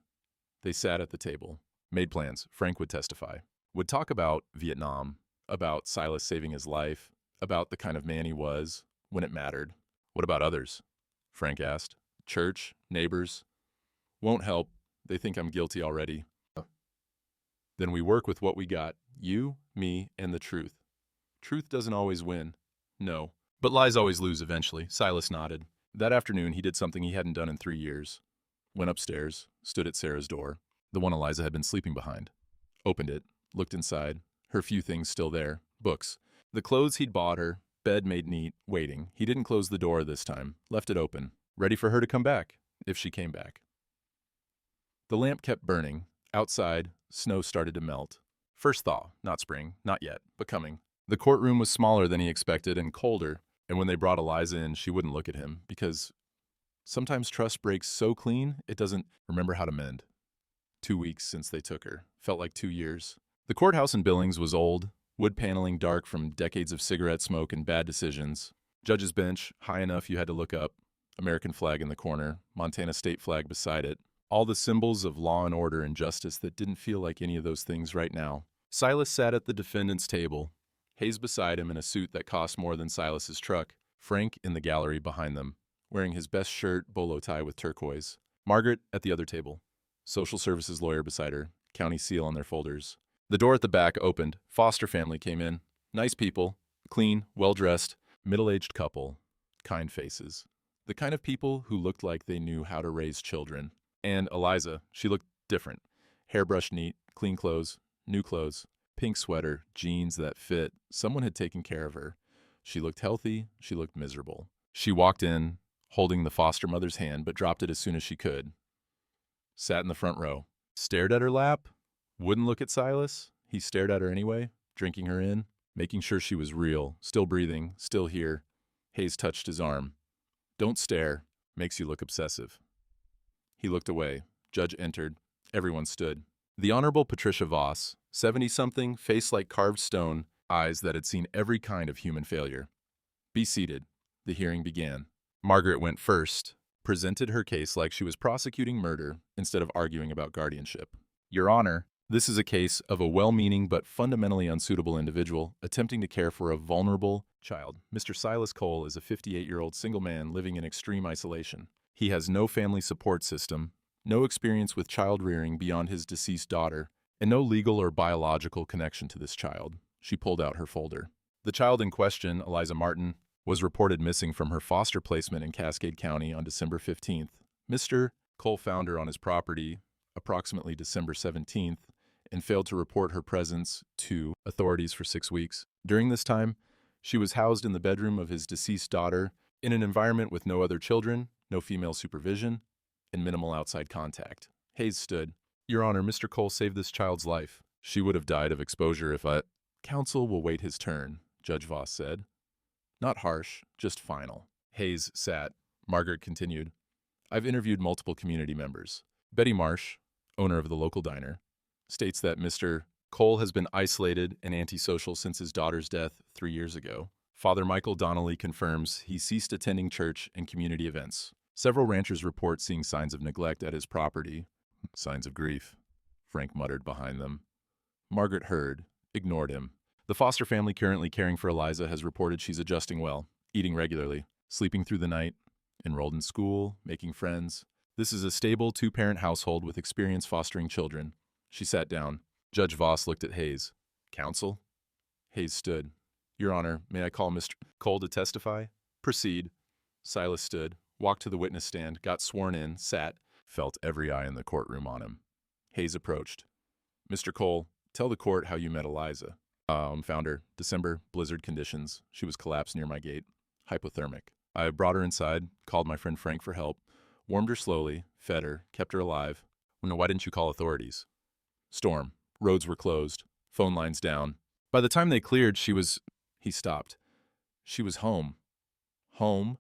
They sat at the table, made plans. Frank would testify. Would talk about Vietnam, about Silas saving his life, about the kind of man he was when it mattered. What about others? Frank asked. Church, neighbors. Won't help. They think I'm guilty already. Then we work with what we got. You, me, and the truth. Truth doesn't always win. No. But lies always lose eventually. Silas nodded. That afternoon, he did something he hadn't done in 3 years. Went upstairs, stood at Sarah's door, the one Eliza had been sleeping behind. Opened it, looked inside. Her few things still there. Books. The clothes he'd bought her, bed made neat, waiting. He didn't close the door this time, left it open, ready for her to come back, if she came back. The lamp kept burning. Outside, snow started to melt. First thaw, not spring, not yet, but coming. The courtroom was smaller than he expected and colder, and when they brought Eliza in, she wouldn't look at him, because sometimes trust breaks so clean, it doesn't remember how to mend. 2 weeks since they took her. Felt like 2 years. The courthouse in Billings was old, wood paneling dark from decades of cigarette smoke and bad decisions. Judge's bench, high enough you had to look up. American flag in the corner, Montana state flag beside it. All the symbols of law and order and justice that didn't feel like any of those things right now. Silas sat at the defendant's table, Hayes beside him in a suit that cost more than Silas's truck, Frank in the gallery behind them, wearing his best shirt, bolo tie with turquoise. Margaret at the other table, social services lawyer beside her, county seal on their folders. The door at the back opened. Foster family came in. Nice people, clean, well-dressed, middle-aged couple, kind faces. The kind of people who looked like they knew how to raise children. And Eliza, she looked different. Hair brushed neat, clean clothes, new clothes, pink sweater, jeans that fit. Someone had taken care of her. She looked healthy, she looked miserable. She walked in, holding the foster mother's hand, but dropped it as soon as she could. Sat in the front row. Stared at her lap. Wouldn't look at Silas. He stared at her anyway, drinking her in, making sure she was real, still breathing, still here. Hayes touched his arm. Don't stare. Makes you look obsessive. He looked away. Judge entered. Everyone stood. The Honorable Patricia Voss, 70-something, face like carved stone, eyes that had seen every kind of human failure. Be seated. The hearing began. Margaret went first, presented her case like she was prosecuting murder instead of arguing about guardianship. Your Honor, this is a case of a well-meaning but fundamentally unsuitable individual attempting to care for a vulnerable child. Mr. Silas Cole is a 58-year-old single man living in extreme isolation. He has no family support system, no experience with child rearing beyond his deceased daughter, and no legal or biological connection to this child. She pulled out her folder. The child in question, Eliza Martin, was reported missing from her foster placement in Cascade County on December 15th. Mr. Cole found her on his property approximately December 17th and failed to report her presence to authorities for 6 weeks. During this time, she was housed in the bedroom of his deceased daughter in an environment with no other children, no female supervision, and minimal outside contact. Hayes stood. Your Honor, Mr. Cole saved this child's life. She would have died of exposure if I— Counsel will wait his turn, Judge Voss said. Not harsh, just final. Hayes sat. Margaret continued. I've interviewed multiple community members. Betty Marsh, owner of the local diner, states that Mr. Cole has been isolated and antisocial since his daughter's death 3 years ago. Father Michael Donnelly confirms he ceased attending church and community events. Several ranchers report seeing signs of neglect at his property. Signs of grief, Frank muttered behind them. Margaret heard, ignored him. The foster family currently caring for Eliza has reported she's adjusting well, eating regularly, sleeping through the night, enrolled in school, making friends. This is a stable two-parent household with experience fostering children. She sat down. Judge Voss looked at Hayes. Counsel? Hayes stood. Your Honor, may I call Mr. Cole to testify? Proceed. Silas stood, walked to the witness stand, got sworn in, sat, felt every eye in the courtroom on him. Hayes approached. Mr. Cole, tell the court how you met Eliza. Found her. December, blizzard conditions. She was collapsed near my gate. Hypothermic. I brought her inside, called my friend Frank for help, warmed her slowly, fed her, kept her alive. Why didn't you call authorities? Storm. Roads were closed. Phone lines down. By the time they cleared, she was— He stopped. She was home. Home?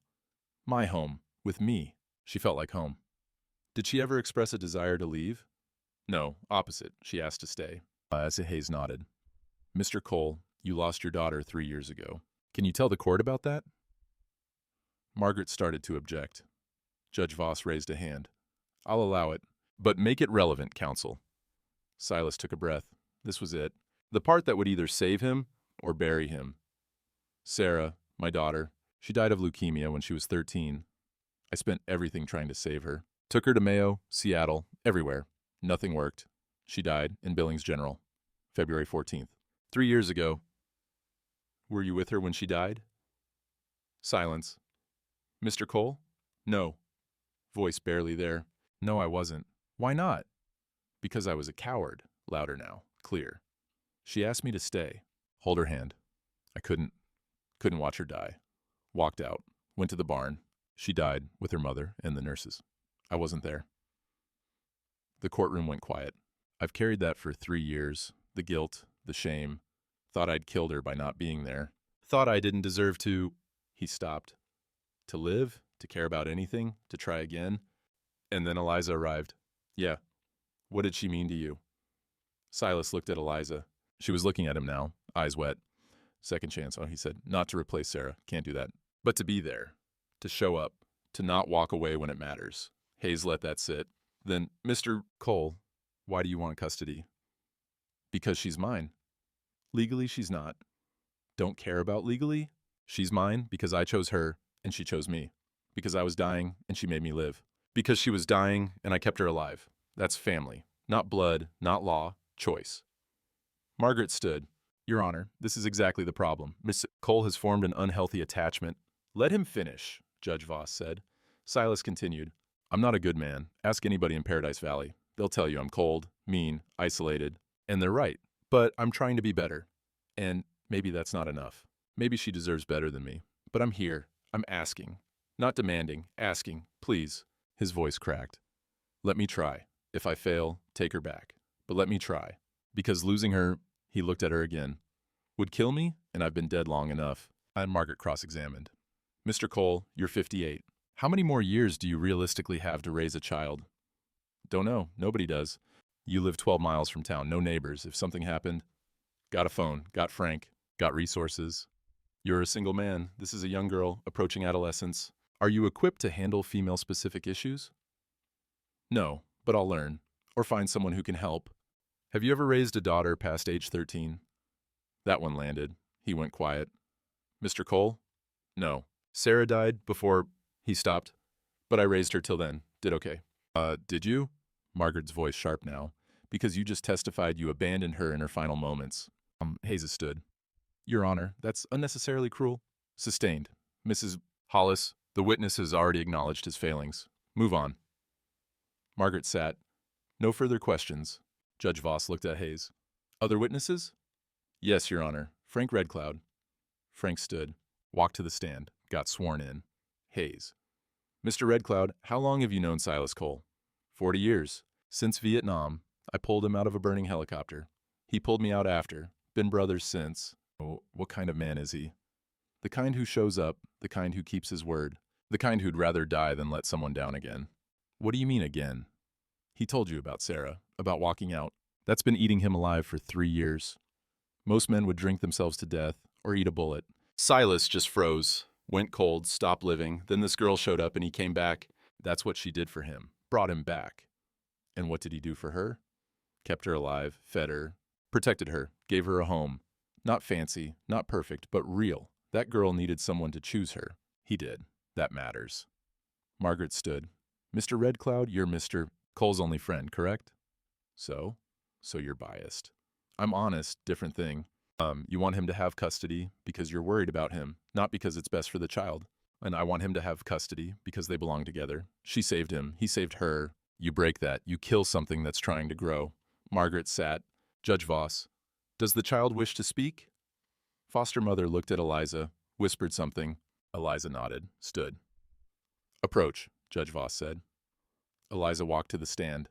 My home. With me. She felt like home. Did she ever express a desire to leave? No, opposite. She asked to stay. As Hayes nodded. Mr. Cole, you lost your daughter 3 years ago. Can you tell the court about that? Margaret started to object. Judge Voss raised a hand. I'll allow it, but make it relevant, counsel. Silas took a breath. This was it. The part that would either save him or bury him. Sarah, my daughter, she died of leukemia when she was 13. I spent everything trying to save her. Took her to Mayo, Seattle, everywhere. Nothing worked. She died in Billings General, February 14th. 3 years ago. Were you with her when she died? Silence. Mr. Cole? No. Voice barely there. No, I wasn't. Why not? Because I was a coward. Louder now. Clear. She asked me to stay. Hold her hand. I couldn't watch her die. Walked out, went to the barn. She died with her mother and the nurses. I wasn't there. The courtroom went quiet. I've carried that for 3 years. The guilt, the shame. Thought I'd killed her by not being there. Thought I didn't deserve to. He stopped. To live, to care about anything, to try again. And then Eliza arrived. Yeah. What did she mean to you? Silas looked at Eliza. She was looking at him now, eyes wet. Second chance, he said. Not to replace Sarah. Can't do that. But to be there. To show up. To not walk away when it matters. Hayes let that sit. Then, Mr. Cole, why do you want custody? Because she's mine. Legally, she's not. Don't care about legally? She's mine because I chose her and she chose me. Because I was dying and she made me live. Because she was dying and I kept her alive. That's family. Not blood, not law, choice. Margaret stood. Your Honor, this is exactly the problem. Miss Cole has formed an unhealthy attachment. Let him finish, Judge Voss said. Silas continued. I'm not a good man. Ask anybody in Paradise Valley. They'll tell you I'm cold, mean, isolated. And they're right. But I'm trying to be better. And maybe that's not enough. Maybe she deserves better than me. But I'm here. I'm asking. Not demanding. Asking. Please. His voice cracked. Let me try. If I fail, take her back. But let me try. Because losing her, he looked at her again, would kill me, and I've been dead long enough. And Margaret cross-examined. Mr. Cole, you're 58. How many more years do you realistically have to raise a child? Don't know. Nobody does. You live 12 miles from town. No neighbors. If something happened, got a phone, got Frank, got resources. You're a single man. This is a young girl approaching adolescence. Are you equipped to handle female-specific issues? No, but I'll learn. Or find someone who can help. Have you ever raised a daughter past age 13? That one landed. He went quiet. Mr. Cole? No. Sarah died before he stopped, but I raised her till then. Did okay. Did you? Margaret's voice sharp now. Because you just testified you abandoned her in her final moments. Hayes stood. Your Honor, that's unnecessarily cruel. Sustained. Mrs. Hollis, the witness has already acknowledged his failings. Move on. Margaret sat. No further questions. Judge Voss looked at Hayes. Other witnesses? Yes, Your Honor. Frank Redcloud. Frank stood, walked to the stand, got sworn in. Hayes. Mr. Redcloud, how long have you known Silas Cole? 40 years. Since Vietnam. I pulled him out of a burning helicopter. He pulled me out after. Been brothers since. Oh, what kind of man is he? The kind who shows up, the kind who keeps his word, the kind who'd rather die than let someone down again. What do you mean again? He told you about Sarah, about walking out. That's been eating him alive for 3 years. Most men would drink themselves to death or eat a bullet. Silas just froze, went cold, stopped living. Then this girl showed up and he came back. That's what she did for him, brought him back. And what did he do for her? Kept her alive, fed her, protected her, gave her a home. Not fancy, not perfect, but real. That girl needed someone to choose her. He did. That matters. Margaret stood. Mr. Redcloud, you're Mr. Cole's only friend, correct? So? So you're biased. I'm honest, different thing. You want him to have custody because you're worried about him, not because it's best for the child. And I want him to have custody because they belong together. She saved him. He saved her. You break that. You kill something that's trying to grow. Margaret sat. Judge Voss. Does the child wish to speak? Foster mother looked at Eliza, whispered something. Eliza nodded, stood. Approach, Judge Voss said. Eliza walked to the stand.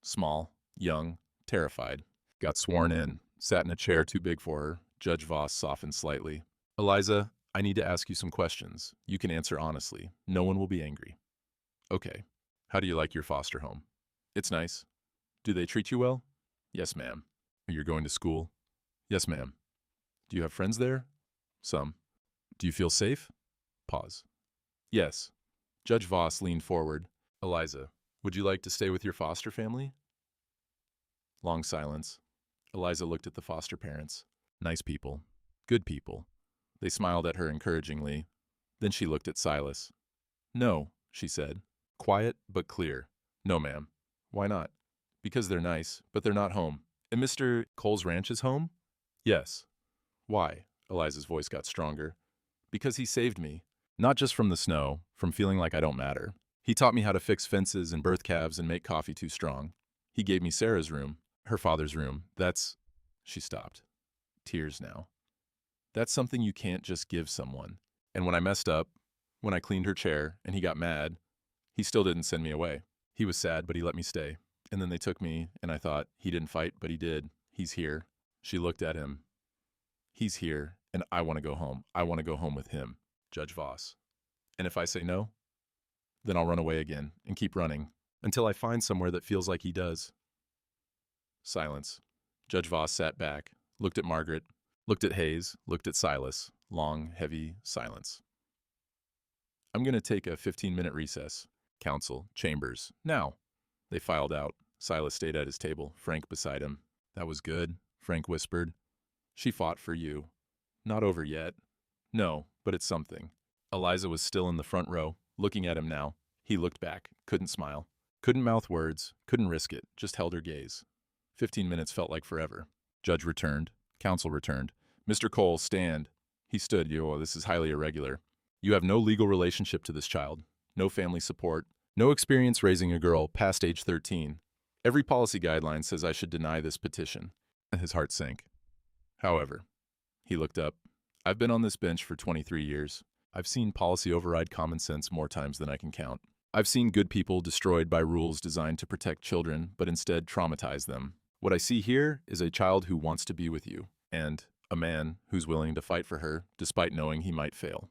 Small, young, terrified. Got sworn in. Sat in a chair too big for her. Judge Voss softened slightly. Eliza, I need to ask you some questions. You can answer honestly. No one will be angry. Okay. How do you like your foster home? It's nice. Do they treat you well? Yes, ma'am. You're going to school? Yes, ma'am. Do you have friends there? Some. Do you feel safe? Pause. Yes. Judge Voss leaned forward. Eliza, would you like to stay with your foster family? Long silence. Eliza looked at the foster parents. Nice people. Good people. They smiled at her encouragingly. Then she looked at Silas. No, she said. Quiet but clear. No, ma'am. Why not? Because they're nice, but they're not home. And Mr. Cole's ranch is home? Yes. Why? Eliza's voice got stronger. Because he saved me. Not just from the snow, from feeling like I don't matter. He taught me how to fix fences and birth calves and make coffee too strong. He gave me Sarah's room, her father's room. She stopped. Tears now. That's something you can't just give someone. And when I messed up, when I cleaned her chair and he got mad, he still didn't send me away. He was sad, but he let me stay. And then they took me, and I thought, he didn't fight, but he did. He's here. She looked at him. He's here, and I want to go home. I want to go home with him, Judge Voss. And if I say no, then I'll run away again and keep running until I find somewhere that feels like he does. Silence. Judge Voss sat back, looked at Margaret, looked at Hayes, looked at Silas. Long, heavy silence. I'm going to take a 15-minute recess. Counsel, Chambers, now. They filed out. Silas stayed at his table, Frank beside him. That was good, Frank whispered. She fought for you. Not over yet. No, but it's something. Eliza was still in the front row, looking at him now. He looked back, couldn't smile, couldn't mouth words, couldn't risk it, just held her gaze. 15 minutes felt like forever. Judge returned. Counsel returned. Mr. Cole, stand. He stood. This is highly irregular. You have no legal relationship to this child, no family support, no experience raising a girl past age 13. Every policy guideline says I should deny this petition. His heart sank. However, he looked up. I've been on this bench for 23 years. I've seen policy override common sense more times than I can count. I've seen good people destroyed by rules designed to protect children, but instead traumatize them. What I see here is a child who wants to be with you, and a man who's willing to fight for her despite knowing he might fail.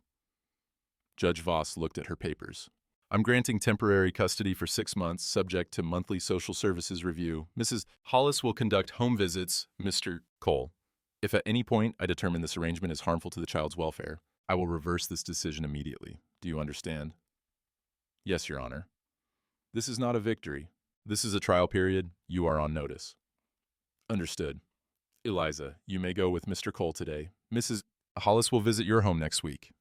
Judge Voss looked at her papers. I'm granting temporary custody for 6 months, subject to monthly social services review. Mrs. Hollis will conduct home visits. Mr. Cole, if at any point I determine this arrangement is harmful to the child's welfare, I will reverse this decision immediately. Do you understand? Yes, Your Honor. This is not a victory. This is a trial period. You are on notice. Understood. Eliza, you may go with Mr. Cole today. Mrs. Hollis will visit your home next week.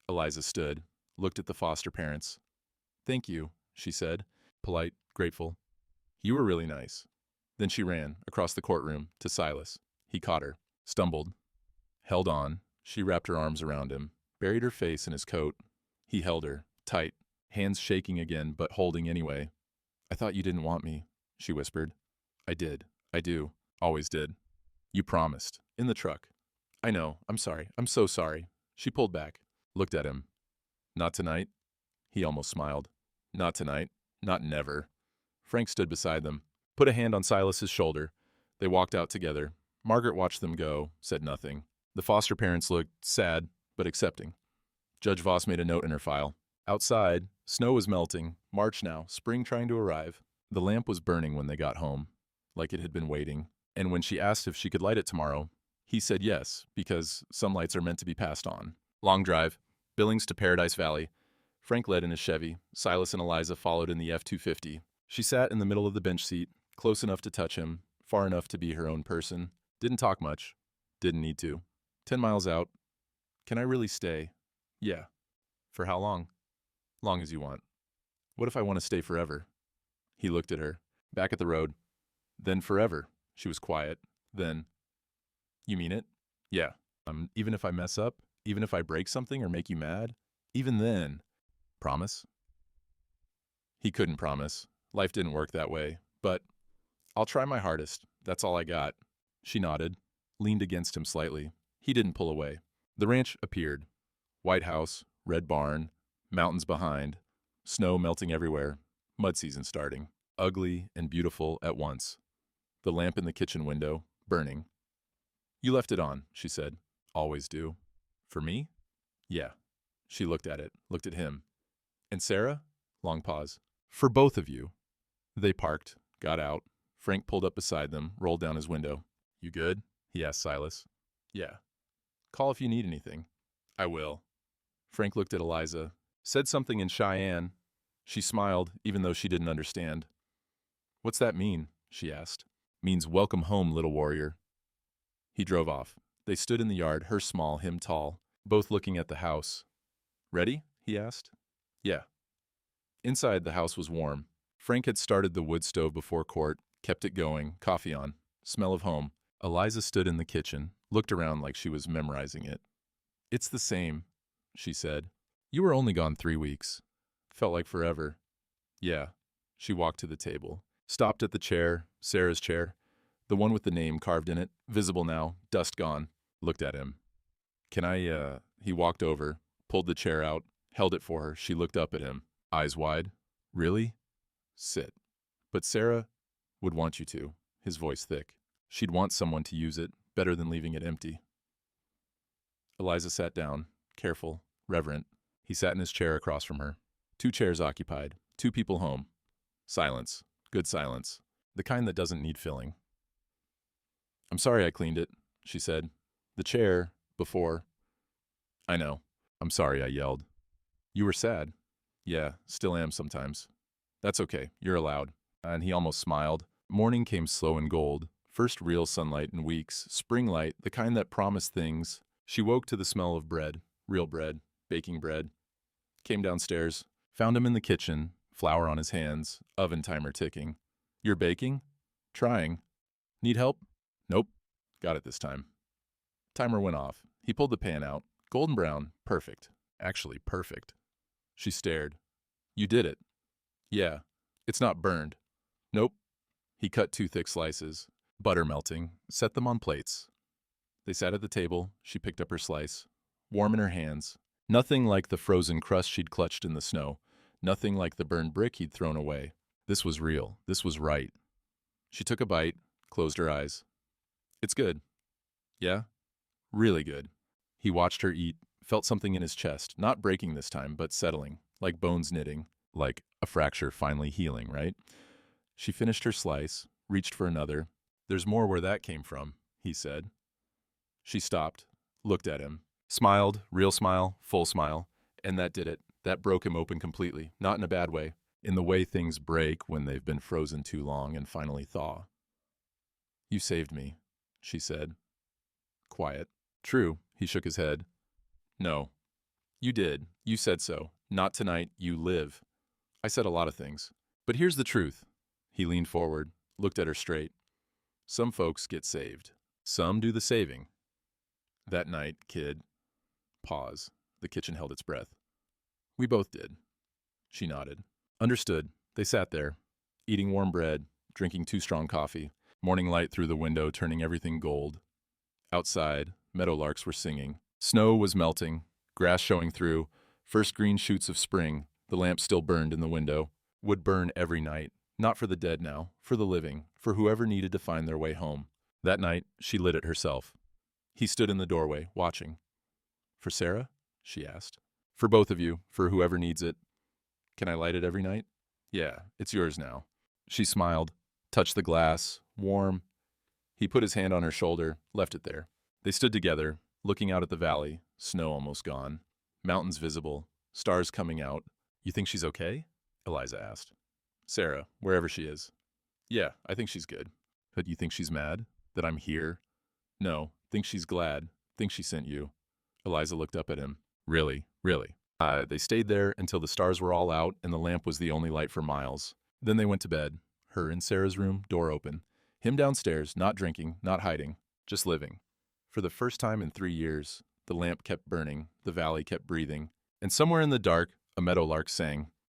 Eliza stood, looked at the foster parents. Thank you, she said, polite, grateful. You were really nice. Then she ran across the courtroom to Silas. He caught her, stumbled, held on. She wrapped her arms around him, buried her face in his coat. He held her, tight, hands shaking again, but holding anyway. I thought you didn't want me, she whispered. I did. I do. Always did. You promised. In the truck. I know. I'm sorry. I'm so sorry. She pulled back, looked at him. Not tonight. He almost smiled. Not tonight. Not never. Frank stood beside them, put a hand on Silas's shoulder. They walked out together. Margaret watched them go, said nothing. The foster parents looked sad, but accepting. Judge Voss made a note in her file. Outside, snow was melting. March now, spring trying to arrive. The lamp was burning when they got home, like it had been waiting. And when she asked if she could light it tomorrow, he said yes, because some lights are meant to be passed on. Long drive, Billings to Paradise Valley. Frank led in his Chevy. Silas and Eliza followed in the F-250. She sat in the middle of the bench seat, close enough to touch him, far enough to be her own person. Didn't talk much. Didn't need to. 10 miles out. Can I really stay? Yeah. For how long? Long as you want. What if I want to stay forever? He looked at her, back at the road. Then forever. She was quiet. Then, you mean it? Yeah. Even if I mess up? Even if I break something or make you mad? Even then. Promise? He couldn't promise. Life didn't work that way. But I'll try my hardest. That's all I got. She nodded, leaned against him slightly. He didn't pull away. The ranch appeared. White house, red barn, mountains behind, snow melting everywhere, mud season starting. Ugly and beautiful at once. The lamp in the kitchen window, burning. You left it on, she said. Always do. For me? Yeah. She looked at it, looked at him. And Sarah? Long pause. For both of you. They parked, got out. Frank pulled up beside them, rolled down his window. You good? He asked Silas. Yeah. Call if you need anything. I will. Frank looked at Eliza, said something in Cheyenne. She smiled, even though she didn't understand. What's that mean? She asked. Means welcome home, little warrior. He drove off. They stood in the yard, her small, him tall, both looking at the house. Ready? He asked. Yeah. Inside, the house was warm. Frank had started the wood stove before court, kept it going, coffee on, smell of home. Eliza stood in the kitchen, looked around like she was memorizing it. It's the same, she said. You were only gone 3 weeks. Felt like forever. Yeah. She walked to the table, stopped at the chair, Sarah's chair, the one with the name carved in it, visible now, dust gone, looked at him. He walked over, pulled the chair out, held it for her. She looked up at him, eyes wide. Really? Sit. But Sarah would want you to, his voice thick. She'd want someone to use it, better than leaving it empty. Eliza sat down, careful, reverent. He sat in his chair across from her. 2 chairs occupied, 2 people home. Silence, good silence, the kind that doesn't need filling. I'm sorry I cleaned it, she said. The chair, before. I know. I'm sorry, I yelled. You were sad. Yeah, still am sometimes. That's okay, you're allowed. And he almost smiled. Morning came slow and gold. First real sunlight in weeks, spring light, the kind that promised things. She woke to the smell of bread, real bread, baking bread. Came downstairs, found him in the kitchen, flour on his hands, oven timer ticking. You're baking? Trying. Need help? Nope. Got it this time. Timer went off. He pulled the pan out. Golden brown. Perfect. Actually, perfect. She stared. You did it. Yeah. It's not burned. Nope. He cut 2 thick slices. Butter melting. Set them on plates. They sat at the table. She picked up her slice. Warm in her hands. Nothing like the frozen crust she'd clutched in the snow. Nothing like the burned brick he'd thrown away. This was real. This was right. She took a bite, closed her eyes. It's good. Yeah? Really good. He watched her eat, felt something in his chest, not breaking this time, but settling, like bones knitting, like a fracture finally healing, right? She finished her slice, reached for another. There's more where that came from, he said. She stopped, looked at him, smiled, real smile, full smile, and that did it. That broke him open completely, not in a bad way, in the way things break when they've been frozen too long and finally thaw. You saved me, she said. Quiet. True, he shook his head. No. You did. You said so. Not tonight. You live. I said a lot of things. But here's the truth. He leaned forward, looked at her straight. Some folks get saved. Some do the saving. That night, kid. Pause. The kitchen held its breath. We both did. She nodded. Understood. They sat there, eating warm bread, drinking too strong coffee. Morning light through the window, turning everything gold. Outside, meadowlarks were singing. Snow was melting, grass showing through, first green shoots of spring. The lamp still burned in the window. Would burn every night. Not for the dead now, for the living, for whoever needed to find their way home. That night, she lit it herself. He stood in the doorway, watching. For Sarah? She asked. For both of you, for whoever needs it. Can I light it every night? Yeah, it's yours now. She smiled, touched the glass, warm. He put his hand on her shoulder, left it there. They stood together, looking out at the valley, snow almost gone, mountains visible, stars coming out. You think she's okay? Eliza asked. Sarah, wherever she is. Yeah, I think she's good. But you think she's mad? That I'm here? No, think she's glad. Think she sent you. Eliza looked up at him. Really, really. They stayed there until the stars were all out and the lamp was the only light for miles. Then they went to bed. Her in Sarah's room, door open. Him downstairs, not drinking, not hiding, just living. For the first time in 3 years, the lamp kept burning, the valley kept breathing, and somewhere in the dark, a meadowlark sang.